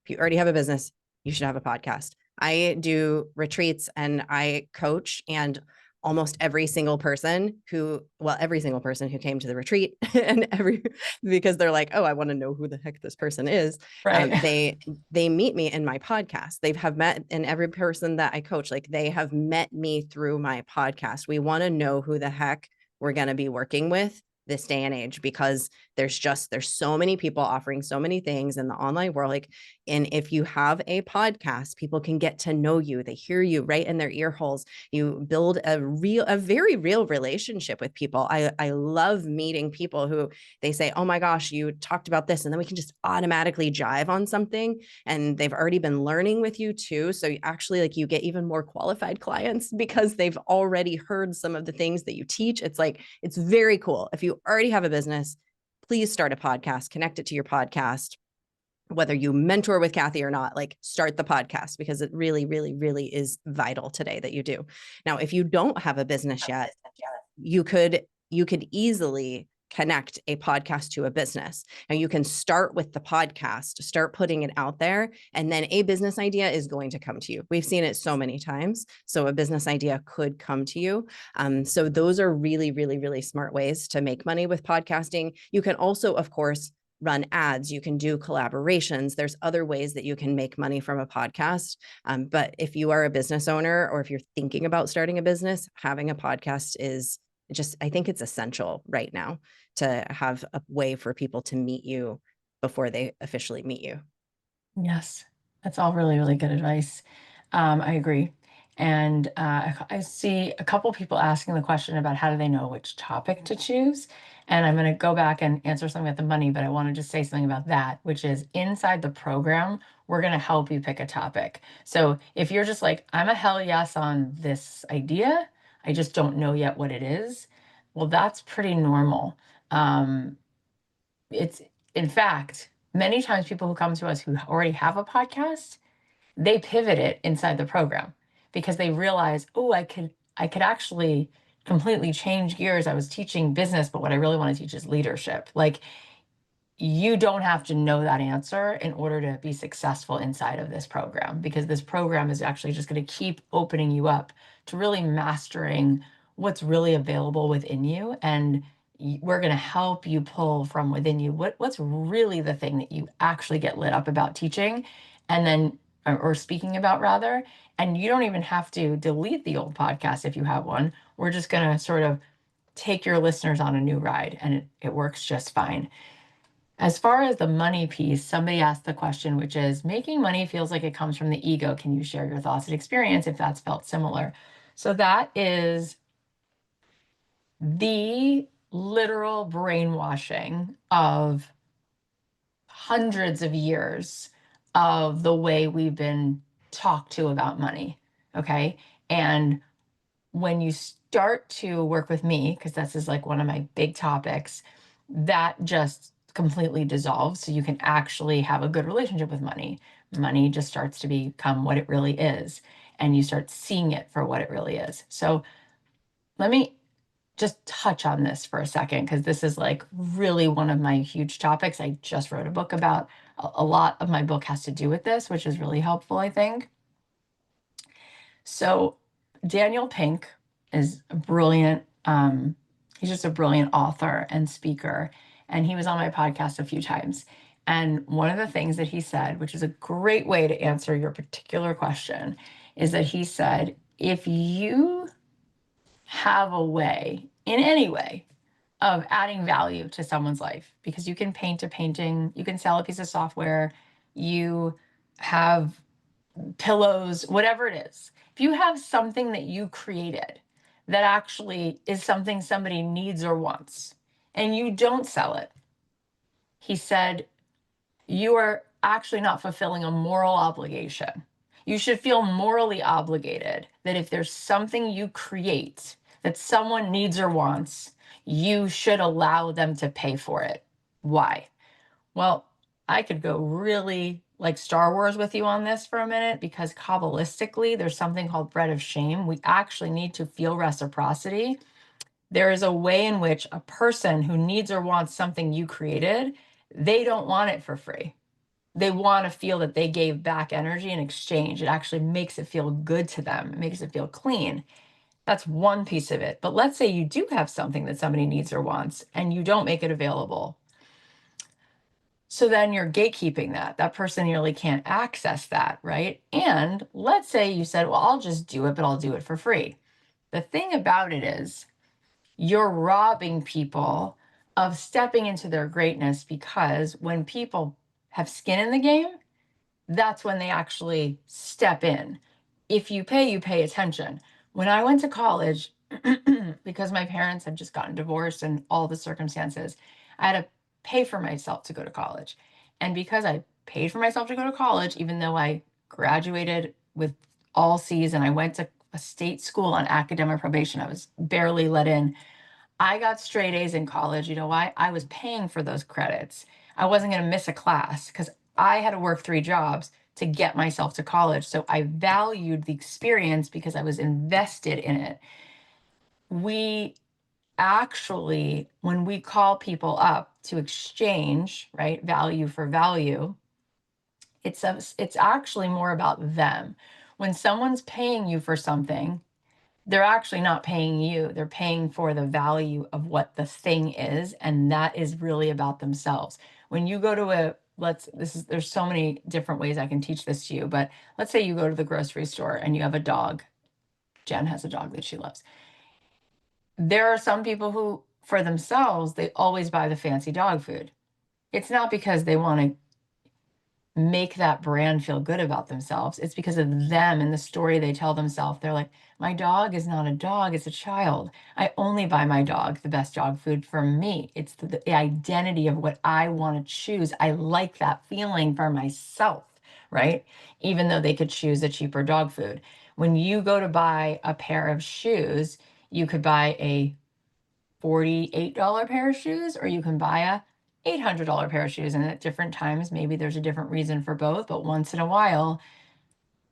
If you already have a business, you should have a podcast. I do retreats and I coach, and almost every single person who came to the retreat and because they're like, oh, I want to know who the heck this person is. Right. They meet me in my podcast. They have met, and every person that I coach, like they have met me through my podcast. We want to know who the heck we're going to be working with this day and age, because there's so many people offering so many things in the online world. Like, and if you have a podcast, people can get to know you. They hear you right in their ear holes. You build a very real relationship with people. I love meeting people who they say, oh my gosh, you talked about this. And then we can just automatically jive on something. And they've already been learning with you too. So you actually, like, you get even more qualified clients because they've already heard some of the things that you teach. It's like, it's very cool. If you already have a business, please start a podcast, connect it to your podcast. Whether you mentor with Cathy or not, like, start the podcast, because it really, really, really is vital today that you do. Now, if you don't have a business yet, you could easily connect a podcast to a business. And you can start with the podcast, start putting it out there, and then a business idea is going to come to you. We've seen it so many times. So a business idea could come to you. So those are really, really, really smart ways to make money with podcasting. You can also, of course, run ads. You can do collaborations. There's other ways that you can make money from a podcast. But if you are a business owner, or if you're thinking about starting a business, having a podcast is just, I think it's essential right now to have a way for people to meet you before they officially meet you. Yes, that's all really, really good advice. I agree. And I see a couple people asking the question about how do they know which topic to choose. And I'm going to go back and answer something about the money, but I want to just say something about that, which is inside the program, we're going to help you pick a topic. So if you're just like, I'm a hell yes on this idea, I just don't know yet what it is, well, that's pretty normal. It's, in fact, many times people who come to us who already have a podcast, they pivot it inside the program because they realize, oh, I could actually completely change gears. I was teaching business, but what I really want to teach is leadership. Like, you don't have to know that answer in order to be successful inside of this program, because this program is actually just going to keep opening you up to really mastering what's really available within you. And we're going to help you pull from within you what's really the thing that you actually get lit up about teaching, and then or speaking about rather. And you don't even have to delete the old podcast if you have one. We're just going to sort of take your listeners on a new ride, and it works just fine. As far as the money piece, somebody asked the question, which is, making money feels like it comes from the ego. Can you share your thoughts and experience if that's felt similar? So that is the literal brainwashing of hundreds of years of the way we've been talked to about money. Okay. And when you start to work with me, because this is like one of my big topics, that just completely dissolves. So you can actually have a good relationship with money. Money just starts to become what it really is, and you start seeing it for what it really is. So let me just touch on this for a second, because this is like really one of my huge topics. I just wrote a book about a lot of my book has to do with this, which is really helpful, I think. So Daniel Pink is a brilliant, he's just a brilliant author and speaker. And he was on my podcast a few times. And one of the things that he said, which is a great way to answer your particular question, is that he said, if you have a way, in any way, of adding value to someone's life, because you can paint a painting, you can sell a piece of software, you have pillows, whatever it is. If you have something that you created that actually is something somebody needs or wants, and you don't sell it, he said, you are actually not fulfilling a moral obligation. You should feel morally obligated that if there's something you create that someone needs or wants, you should allow them to pay for it. Why? Well, I could go really like Star Wars with you on this for a minute, because Kabbalistically, there's something called bread of shame. We actually need to feel reciprocity. There is a way in which a person who needs or wants something you created, they don't want it for free. They want to feel that they gave back energy in exchange. It actually makes it feel good to them. It makes it feel clean. That's one piece of it. But let's say you do have something that somebody needs or wants and you don't make it available. So then you're gatekeeping that. That person really can't access that, right? And let's say you said, well, I'll just do it, but I'll do it for free. The thing about it is, you're robbing people of stepping into their greatness, because when people have skin in the game, that's when they actually step in. If you pay attention. When I went to college, because my parents had just gotten divorced and all the circumstances, I had to pay for myself to go to college. And because I paid for myself to go to college, even though I graduated with all C's and I went to a state school on academic probation, I was barely let in. I got straight A's in college. You know why? I was paying for those credits. I wasn't going to miss a class because I had to work 3 jobs to get myself to college. So I valued the experience because I was invested in it. We actually, when we call people up to exchange, right, value for value, it's actually more about them. When someone's paying you for something, they're actually not paying you. They're paying for the value of what the thing is, and that is really about themselves. When you go to there's so many different ways I can teach this to you, but let's say you go to the grocery store and you have a dog. Jen has a dog that she loves. There are some people who, for themselves, they always buy the fancy dog food. It's not because they want to make that brand feel good about themselves. It's because of them and the story they tell themselves. They're like, my dog is not a dog, it's a child. I only buy my dog the best dog food for me. It's the identity of what I want to choose. I like that feeling for myself, right? Even though they could choose a cheaper dog food. When you go to buy a pair of shoes, you could buy a $48 pair of shoes, or you can buy a $800 pair of shoes. And at different times, maybe there's a different reason for both, but once in a while,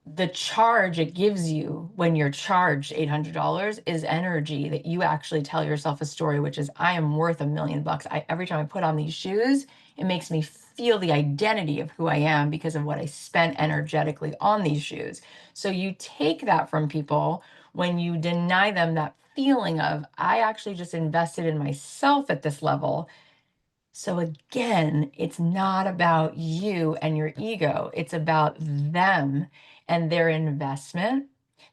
the charge it gives you when you're charged $800 is energy that you actually tell yourself a story, which is, I am worth $1 million. Every time I put on these shoes, it makes me feel the identity of who I am because of what I spent energetically on these shoes. So you take that from people when you deny them that feeling of, I actually just invested in myself at this level. So again, it's not about you and your ego. It's about them and their investment,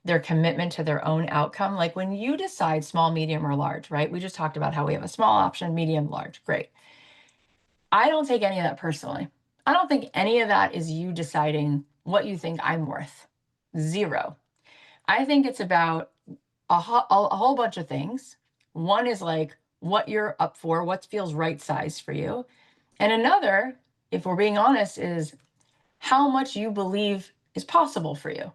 their commitment to their own outcome. Like when you decide small, medium, or large, right? We just talked about how we have a small option, medium, large. Great. I don't take any of that personally. I don't think any of that is you deciding what you think I'm worth. Zero. I think it's about a whole bunch of things. One is like what you're up for, what feels right size for you. And another, if we're being honest, is how much you believe is possible for you,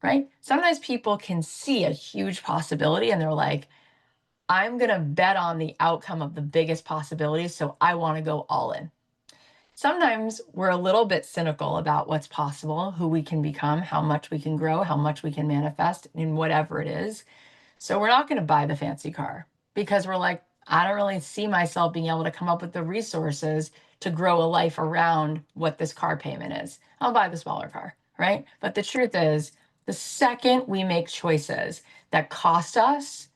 right? Sometimes people can see a huge possibility and they're like, I'm going to bet on the outcome of the biggest possibility. So I want to go all in. Sometimes we're a little bit cynical about what's possible, who we can become, how much we can grow, how much we can manifest in whatever it is. So we're not going to buy the fancy car because we're like, I don't really see myself being able to come up with the resources to grow a life around what this car payment is. I'll buy the smaller car, right? But the truth is, the second we make choices that cost us,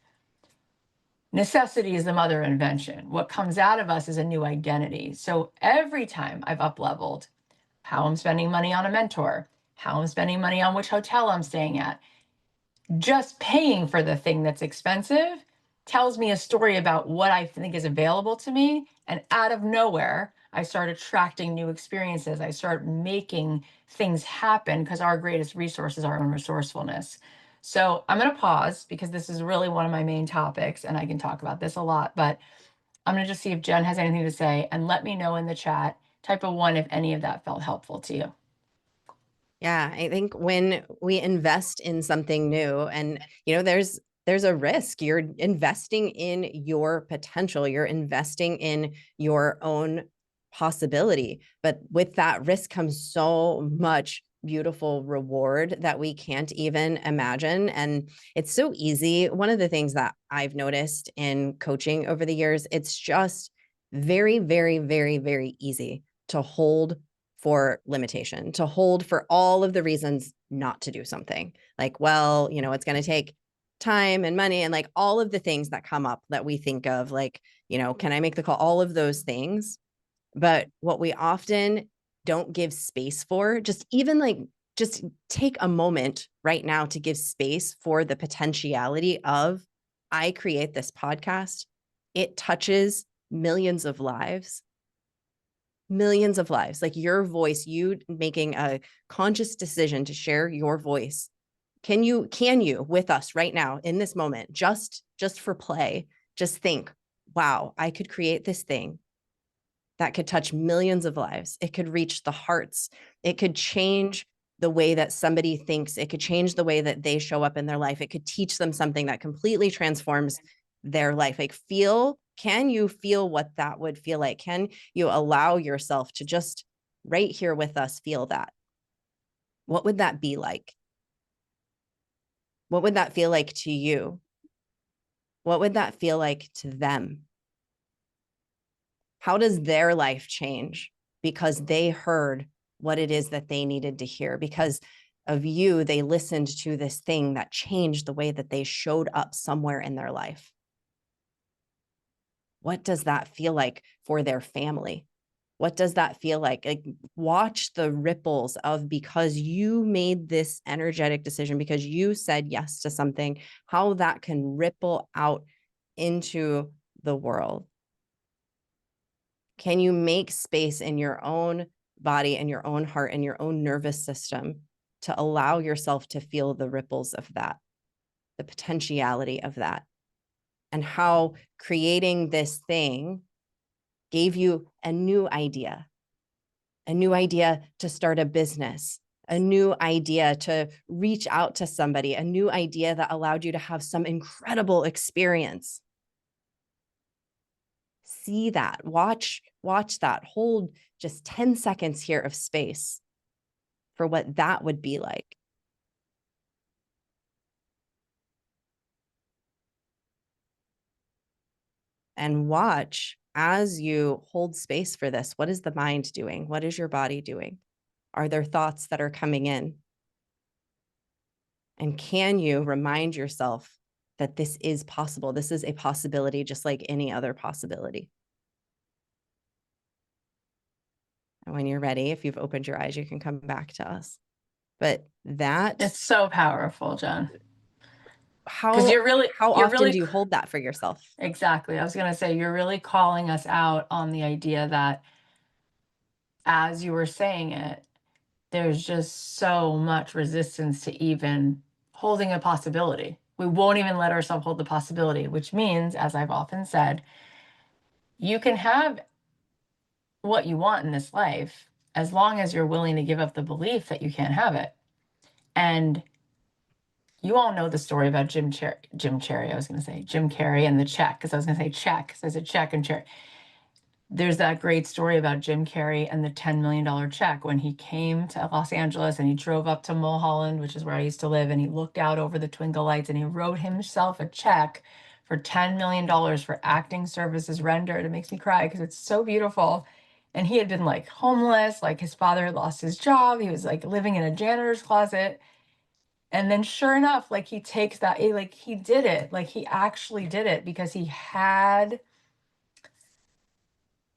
necessity is the mother of invention. What comes out of us is a new identity. So every time I've up leveled how I'm spending money on a mentor, how I'm spending money on which hotel I'm staying at, just paying for the thing that's expensive tells me a story about what I think is available to me. And out of nowhere, I start attracting new experiences. I start making things happen because our greatest resource is our own resourcefulness. So I'm going to pause because this is really one of my main topics and I can talk about this a lot, but I'm going to just see if Jen has anything to say and let me know in the chat, type of one, if any of that felt helpful to you. Yeah, I think when we invest in something new and, there's a risk. You're investing in your potential. You're investing in your own possibility. But with that risk comes so much beautiful reward that we can't even imagine. And it's so easy. One of the things that I've noticed in coaching over the years, it's just very, very, very, very easy to hold for limitation, to hold for all of the reasons not to do something. Like, well, it's going to take time and money and like all of the things that come up that we think of, like, can I make the call? All of those things. But what we often don't give space for, just take a moment right now to give space for the potentiality of, I create this podcast. It touches millions of lives. Millions of lives, like your voice, you making a conscious decision to share your voice. Can you with us right now in this moment, just for play, just think, wow, I could create this thing that could touch millions of lives. It could reach the hearts. It could change the way that somebody thinks. It could change the way that they show up in their life. It could teach them something that completely transforms their life. Like, can you feel what that would feel like? Can you allow yourself to just right here with us feel that? What would that be like? What would that feel like to you? What would that feel like to them? How does their life change because they heard what it is that they needed to hear? Because of you, they listened to this thing that changed the way that they showed up somewhere in their life. What does that feel like for their family? What does that feel like? Like, watch the ripples of, because you made this energetic decision, because you said yes to something, how that can ripple out into the world. Can you make space in your own body and your own heart and your own nervous system to allow yourself to feel the ripples of that, the potentiality of that, and how creating this thing gave you a new idea to start a business, a new idea to reach out to somebody, a new idea that allowed you to have some incredible experience. See that, watch that, hold just 10 seconds here of space for what that would be like. and watch as you hold space for this. What is the mind doing? What is your body doing? Are there thoughts that are coming in? And can you remind yourself that this is possible? This is a possibility, just like any other possibility. And when you're ready, if you've opened your eyes, you can come back to us. But that It's so powerful, Jen. how you're often really do you hold that for yourself? Exactly. I was going to say, you're really calling us out on the idea that as you were saying it, there's just so much resistance to even holding a possibility. We won't even let ourselves hold the possibility, which means, as I've often said, you can have what you want in this life as long as you're willing to give up the belief that you can't have it. And you all know the story about Jim Carrey. I was going to say Jim Carrey and the check, because I was going to say check, because there's a check and cherry. There's that great story about Jim Carrey and the $10 million check when he came to Los Angeles and he drove up to Mulholland, which is where I used to live, and he looked out over the twinkle lights and he wrote himself a check for $10 million for acting services rendered. It makes me cry because it's so beautiful. And he had been like homeless, like his father had lost his job. He was like living in a janitor's closet. And then sure enough, like he takes that, like he did it, like he actually did it because he had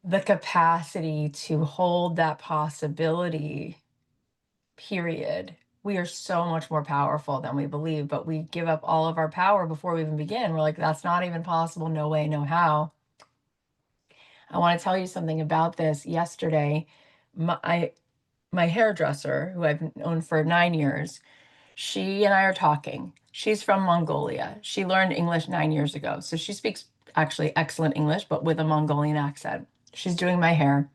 the capacity to hold that possibility, period. We are so much more powerful than we believe, but we give up all of our power before we even begin. We're like, that's not even possible. No way, no how. I want to tell you something about this. Yesterday, my hairdresser, who I've known for 9 years, she and I are talking. She's from Mongolia. She learned English 9 years ago. So she speaks actually excellent English, but with a Mongolian accent. She's doing my hair.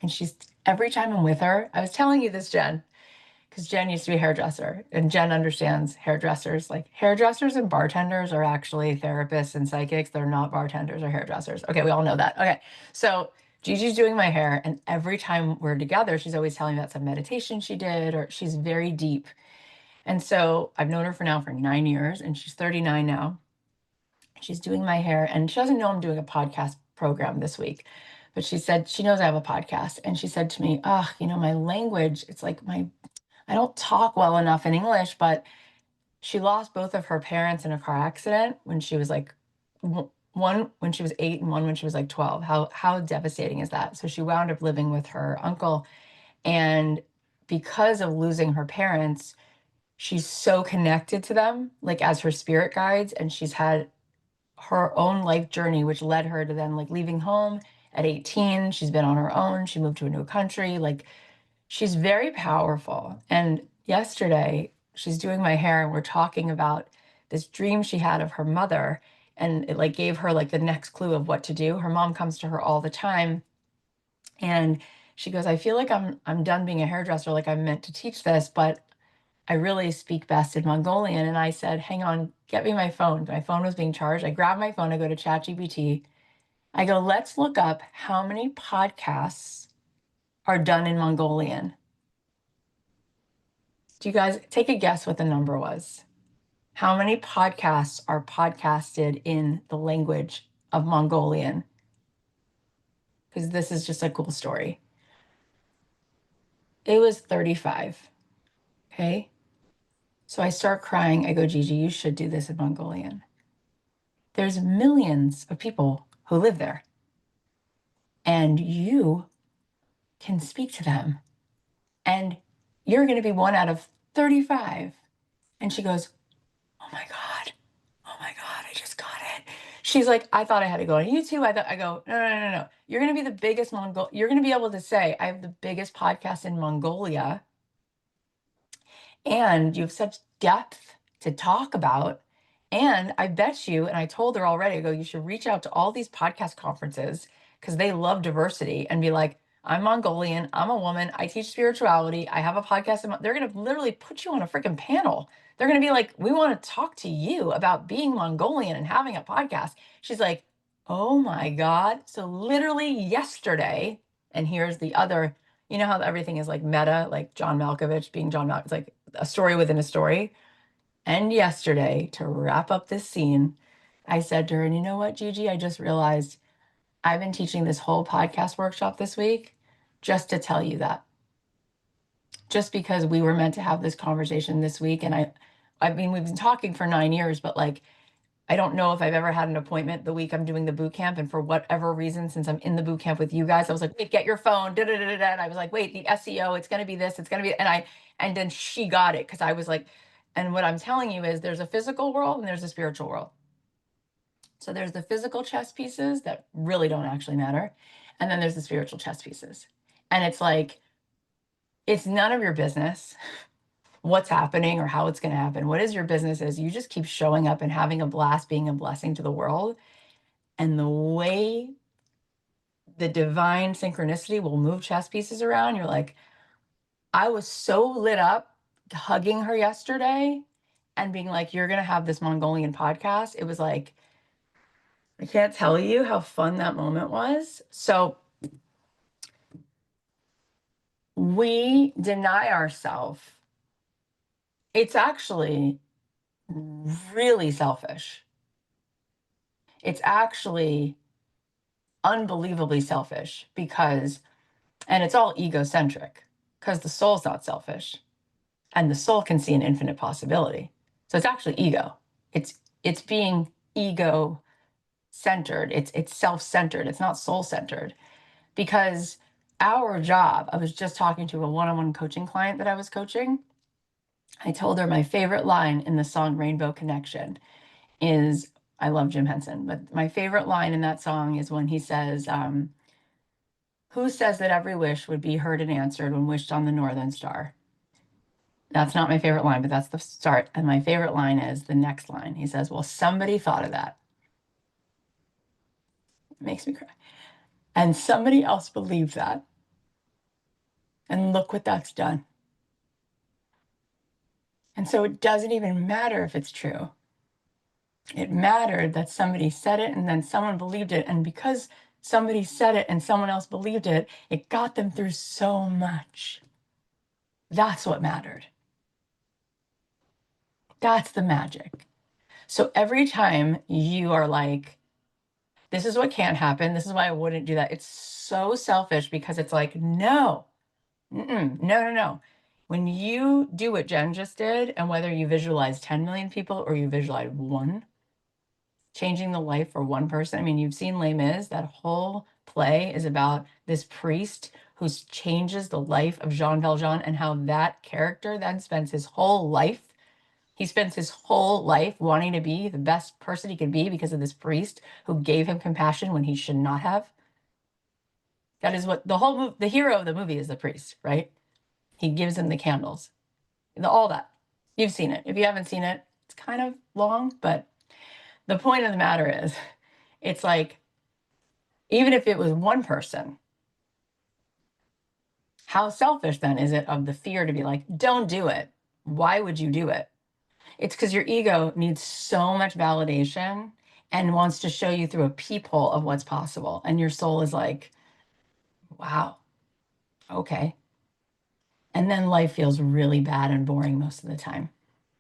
And she's, every time I'm with her, I was telling you this, Jen, because Jen used to be a hairdresser and Jen understands hairdressers. Like hairdressers and bartenders are actually therapists and psychics. They're not bartenders or hairdressers. Okay, we all know that. Okay, so Gigi's doing my hair, and every time we're together, she's always telling me about some meditation she did, or she's very deep. And so I've known her for 9 years, and she's 39 now. She's doing my hair, and she doesn't know I'm doing a podcast program this week, but she said she knows I have a podcast. And she said to me, oh, my language, it's like I don't talk well enough in English. But she lost both of her parents in a car accident when she was like one when she was 8 and one when she was like 12. How devastating is that? So she wound up living with her uncle, and because of losing her parents, she's so connected to them, like as her spirit guides, and she's had her own life journey, which led her to then like leaving home at 18. She's been on her own. She moved to a new country. Like she's very powerful. And yesterday she's doing my hair and we're talking about this dream she had of her mother. And it like gave her like the next clue of what to do. Her mom comes to her all the time. And she goes, I feel like I'm done being a hairdresser. Like I'm meant to teach this, but I really speak best in Mongolian. And I said, hang on, get me my phone. My phone was being charged. I grab my phone, I go to ChatGPT. I go, let's look up how many podcasts are done in Mongolian. Do you guys take a guess what the number was? How many podcasts are podcasted in the language of Mongolian? Because this is just a cool story. It was 35. Okay. So I start crying. I go, Gigi, you should do this in Mongolian. There's millions of people who live there, and you can speak to them, and you're going to be one out of 35. And she goes, oh my God. Oh my God, I just got it. She's like, I thought I had to go on YouTube. I go, no, no, no, no. You're going to be the biggest you're going to be able to say, I have the biggest podcast in Mongolia. And you have such depth to talk about. And I bet you, and I told her already, I go, you should reach out to all these podcast conferences because they love diversity and be like, I'm Mongolian, I'm a woman, I teach spirituality, I have a podcast. They're going to literally put you on a freaking panel. They're going to be like, we want to talk to you about being Mongolian and having a podcast. She's like, oh my God. So literally yesterday, and here's the other, you know how everything is like meta, like John Malkovich being John Malkovich, it's like a story within a story. And yesterday, to wrap up this scene, I said to her, and you know what, Gigi, I just realized I've been teaching this whole podcast workshop this week just to tell you that. Just because we were meant to have this conversation this week. And I mean, we've been talking for 9 years, but like, I don't know if I've ever had an appointment the week I'm doing the boot camp. And for whatever reason, since I'm in the boot camp with you guys, I was like, wait, get your phone. Da, da, da, da, da. And I was like, wait, the SEO, it's going to be this, it's going to be, and then she got it. Cause I was like, and what I'm telling you is there's a physical world and there's a spiritual world. So there's the physical chess pieces that really don't actually matter. And then there's the spiritual chess pieces. And it's like, it's none of your business what's happening or how it's going to happen. What is your business is you just keep showing up and having a blast, being a blessing to the world. And the way the divine synchronicity will move chess pieces around, you're like, I was so lit up hugging her yesterday and being like, you're going to have this Mongolian podcast. It was like, I can't tell you how fun that moment was. So we deny ourselves. It's actually really selfish. It's actually unbelievably selfish because, and it's all egocentric because the soul's not selfish and the soul can see an infinite possibility. So it's actually ego. It's being ego centered. It's self-centered. It's not soul-centered because our job, I was just talking to a one-on-one coaching client that I was coaching. I told her my favorite line in the song Rainbow Connection is, I love Jim Henson, but my favorite line in that song is when he says, who says that every wish would be heard and answered when wished on the northern star? That's not my favorite line, but that's the start. And my favorite line is the next line. He says, well, somebody thought of that. It makes me cry. And somebody else believed that. And look what that's done. And so it doesn't even matter if it's true. It mattered that somebody said it and then someone believed it. And because somebody said it and someone else believed it, it got them through so much. That's what mattered. That's the magic. So every time you are like, this is what can't happen, this is why I wouldn't do that, it's so selfish because it's like, no, no, no, no. When you do what Jen just did, and whether you visualize 10 million people or you visualize one, changing the life for one person. I mean, you've seen Les Mis, that whole play is about this priest who changes the life of Jean Valjean and how that character then spends his whole life. He spends his whole life wanting to be the best person he could be because of this priest who gave him compassion when he should not have. That is what the hero of the movie is, the priest, right? He gives him the candles, all that. You've seen it. If you haven't seen it, it's kind of long, but the point of the matter is, it's like, even if it was one person, how selfish then is it of the fear to be like, don't do it? Why would you do it? It's because your ego needs so much validation and wants to show you through a peephole of what's possible. And your soul is like, wow, okay. And then life feels really bad and boring most of the time.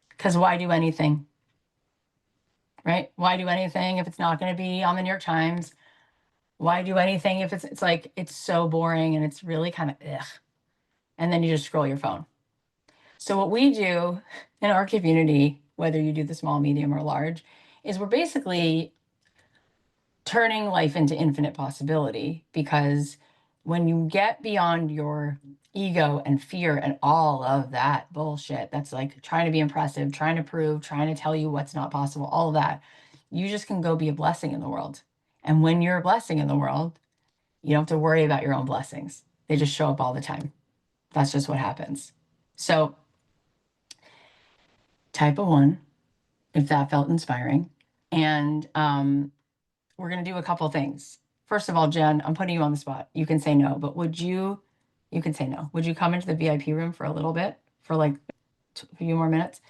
Because why do anything? Right? Why do anything if it's not going to be on the New York Times? Why do anything if it's like, it's so boring and it's really kind of ugh. And then you just scroll your phone. So what we do in our community, whether you do the small, medium, or large, is we're basically turning life into infinite possibility, because when you get beyond your ego and fear and all of that bullshit that's like trying to be impressive, trying to prove, trying to tell you what's not possible, all of that, you just can go be a blessing in the world. And when you're a blessing in the world, you don't have to worry about your own blessings. They just show up all the time. That's just what happens. So type a 1 if that felt inspiring. And we're going to do a couple things. First of all, Jen, I'm putting you on the spot. You can say no, but you can say no. Would you come into the VIP room for a little bit, for like a few more minutes?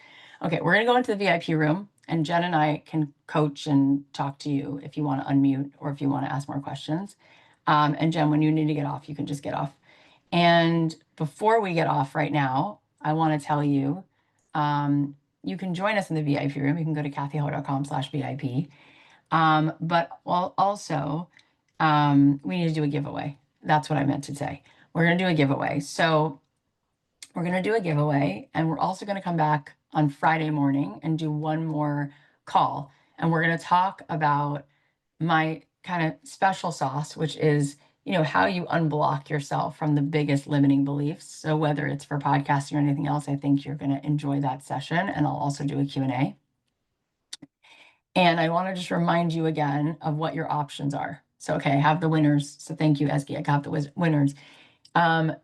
Okay, we're going to go into the VIP room, and Jen and I can coach and talk to you if you want to unmute or if you want to ask more questions. And Jen, when you need to get off, you can just get off. And before we get off right now, I want to tell you, you can join us in the VIP room. You can go to cathyho.com/VIP. But also, We need to do a giveaway. That's what I meant to say. We're going to do a giveaway. So we're going to do a giveaway, and we're also going to come back on Friday morning and do one more call. And we're going to talk about my kind of special sauce, which is, how you unblock yourself from the biggest limiting beliefs. So whether it's for podcasting or anything else, I think you're going to enjoy that session. And I'll also do a Q&A. And I want to just remind you again of what your options are. So, okay, I have the winners. So thank you, Esky. I got the winners.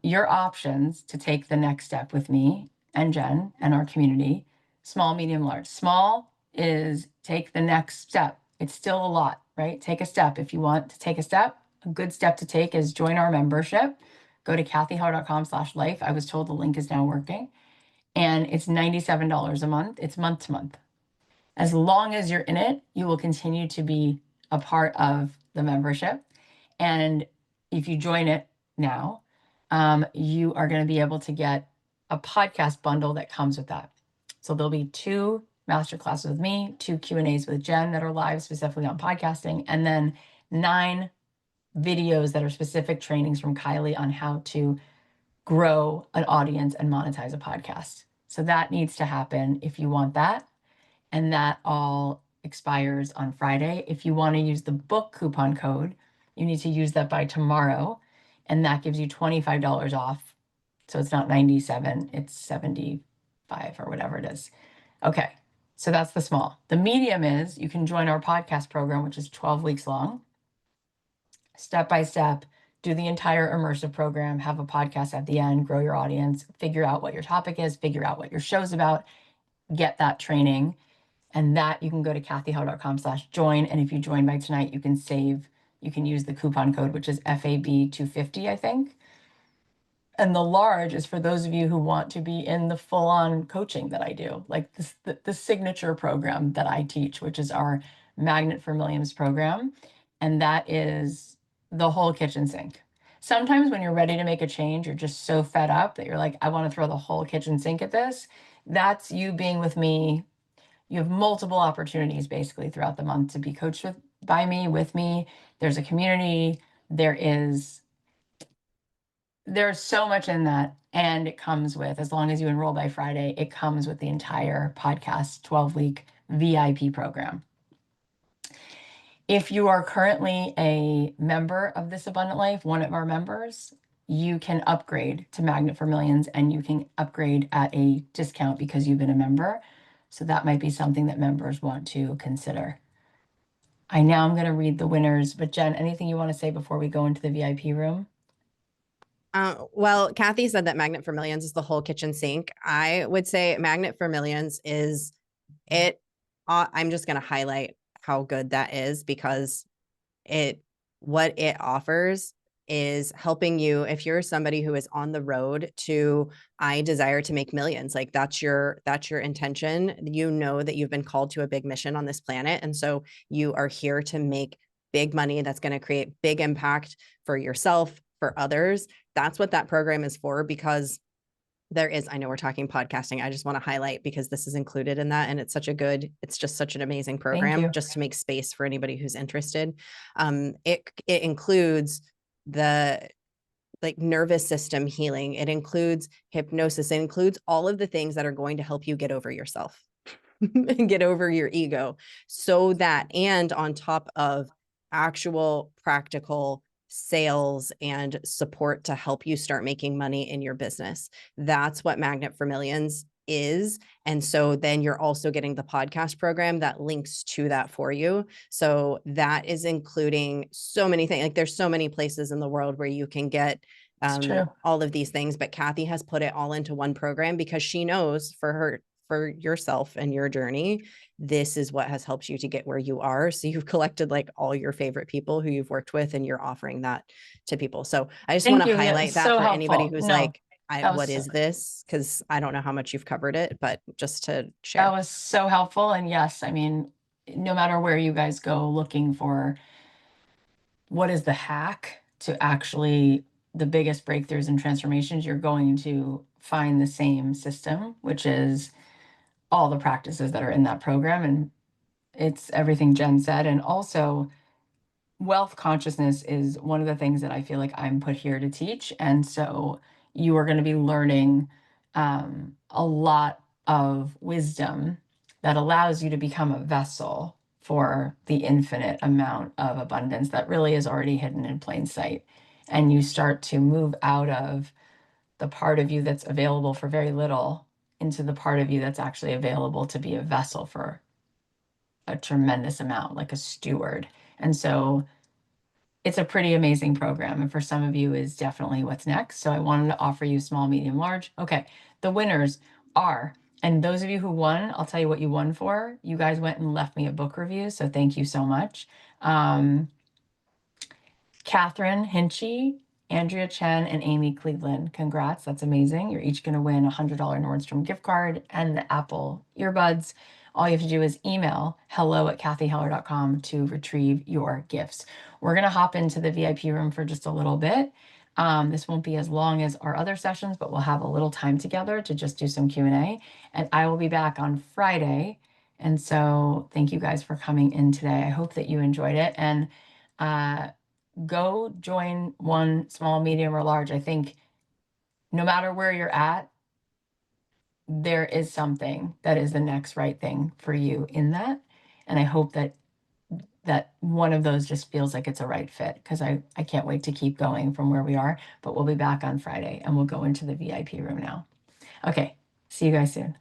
Your options to take the next step with me and Jen and our community: small, medium, large. Small is take the next step. It's still a lot, right? Take a step. If you want to take a step, a good step to take is join our membership. Go to cathyhowe.com/life. I was told the link is now working, and it's $97 a month. It's month to month. As long as you're in it, you will continue to be a part of the membership. And if you join it now, you are going to be able to get a podcast bundle that comes with that. So there'll be 2 masterclasses with me, 2 Q&As with Jen that are live specifically on podcasting, and then 9 videos that are specific trainings from Kylie on how to grow an audience and monetize a podcast. So that needs to happen if you want that. And that all expires on Friday. If you want to use the book coupon code, you need to use that by tomorrow, and that gives you $25 off. So it's not 97, it's 75 or whatever it is. Okay, so that's the small. The medium is you can join our podcast program, which is 12 weeks long. Step by step, do the entire immersive program, have a podcast at the end, grow your audience, figure out what your topic is, figure out what your show's about, get that training. And that you can go to cathyhowe.com/join. And if you join by tonight, you can use the coupon code, which is FAB250, I think. And the large is for those of you who want to be in the full-on coaching that I do, like the signature program that I teach, which is our Magnet for Millions program. And that is the whole kitchen sink. Sometimes when you're ready to make a change, you're just so fed up that you're like, I want to throw the whole kitchen sink at this. That's you being with me. You have multiple opportunities basically throughout the month to be coached by me, with me. There's a community. There's so much in that. And it comes with, as long as you enroll by Friday, it comes with the entire podcast 12-week VIP program. If you are currently a member of This Abundant Life, one of our members, you can upgrade to Magnet for Millions, and you can upgrade at a discount because you've been a member. So that might be something that members want to consider. I'm going to read the winners, but Jen, anything you want to say before we go into the VIP room? Well, Cathy said that Magnet for Millions is the whole kitchen sink. I would say Magnet for Millions is it. I'm just going to highlight how good that is, because what it offers is helping you if you're somebody who is on the road to, I desire to make millions. Like that's your intention. You know that you've been called to a big mission on this planet. And so you are here to make big money that's going to create big impact for yourself, for others. That's what that program is for, because I know we're talking podcasting. I just want to highlight, because this is included in that. And it's just such an amazing program, just to make space for anybody who's interested. It includes the nervous system healing. It includes hypnosis. It includes all of the things that are going to help you get over yourself and get over your ego, so that, and on top of actual practical sales and support to help you start making money in your business. That's what Magnet for Millions is. And so then you're also getting the podcast program that links to that for you. So that is including so many things. Like there's so many places in the world where you can get all of these things, but Cathy has put it all into one program because she knows for yourself and your journey, this is what has helped you to get where you are. So you've collected like all your favorite people who you've worked with, and you're offering that to people. So I just want to highlight that for anybody who's like, what is this? Because I don't know how much you've covered it, but just to share. That was so helpful. And yes, I mean, no matter where you guys go looking for what is the hack to actually the biggest breakthroughs and transformations, you're going to find the same system, which is all the practices that are in that program. And it's everything Jen said. And also, wealth consciousness is one of the things that I feel like I'm put here to teach. And so you are going to be learning a lot of wisdom that allows you to become a vessel for the infinite amount of abundance that really is already hidden in plain sight. And you start to move out of the part of you that's available for very little into the part of you that's actually available to be a vessel for a tremendous amount, like a steward. And so it's a pretty amazing program. And for some of you is definitely what's next. So I wanted to offer you small, medium, large. Okay. The winners are, and those of you who won, I'll tell you what you won for. You guys went and left me a book review. So thank you so much. Catherine Hinchy, Andrea Chen, and Amy Cleveland. Congrats. That's amazing. You're each going to win a $100 Nordstrom gift card and the Apple earbuds. All you have to do is email hello@cathyheller.com to retrieve your gifts. We're going to hop into the VIP room for just a little bit. This won't be as long as our other sessions, but we'll have a little time together to just do some Q&A. And I will be back on Friday. And so thank you guys for coming in today. I hope that you enjoyed it. And go join one, small, medium, or large. I think no matter where you're at, there is something that is the next right thing for you in that. And I hope that one of those just feels like it's a right fit, because I can't wait to keep going from where we are. But we'll be back on Friday and we'll go into the VIP room now. Okay, see you guys soon.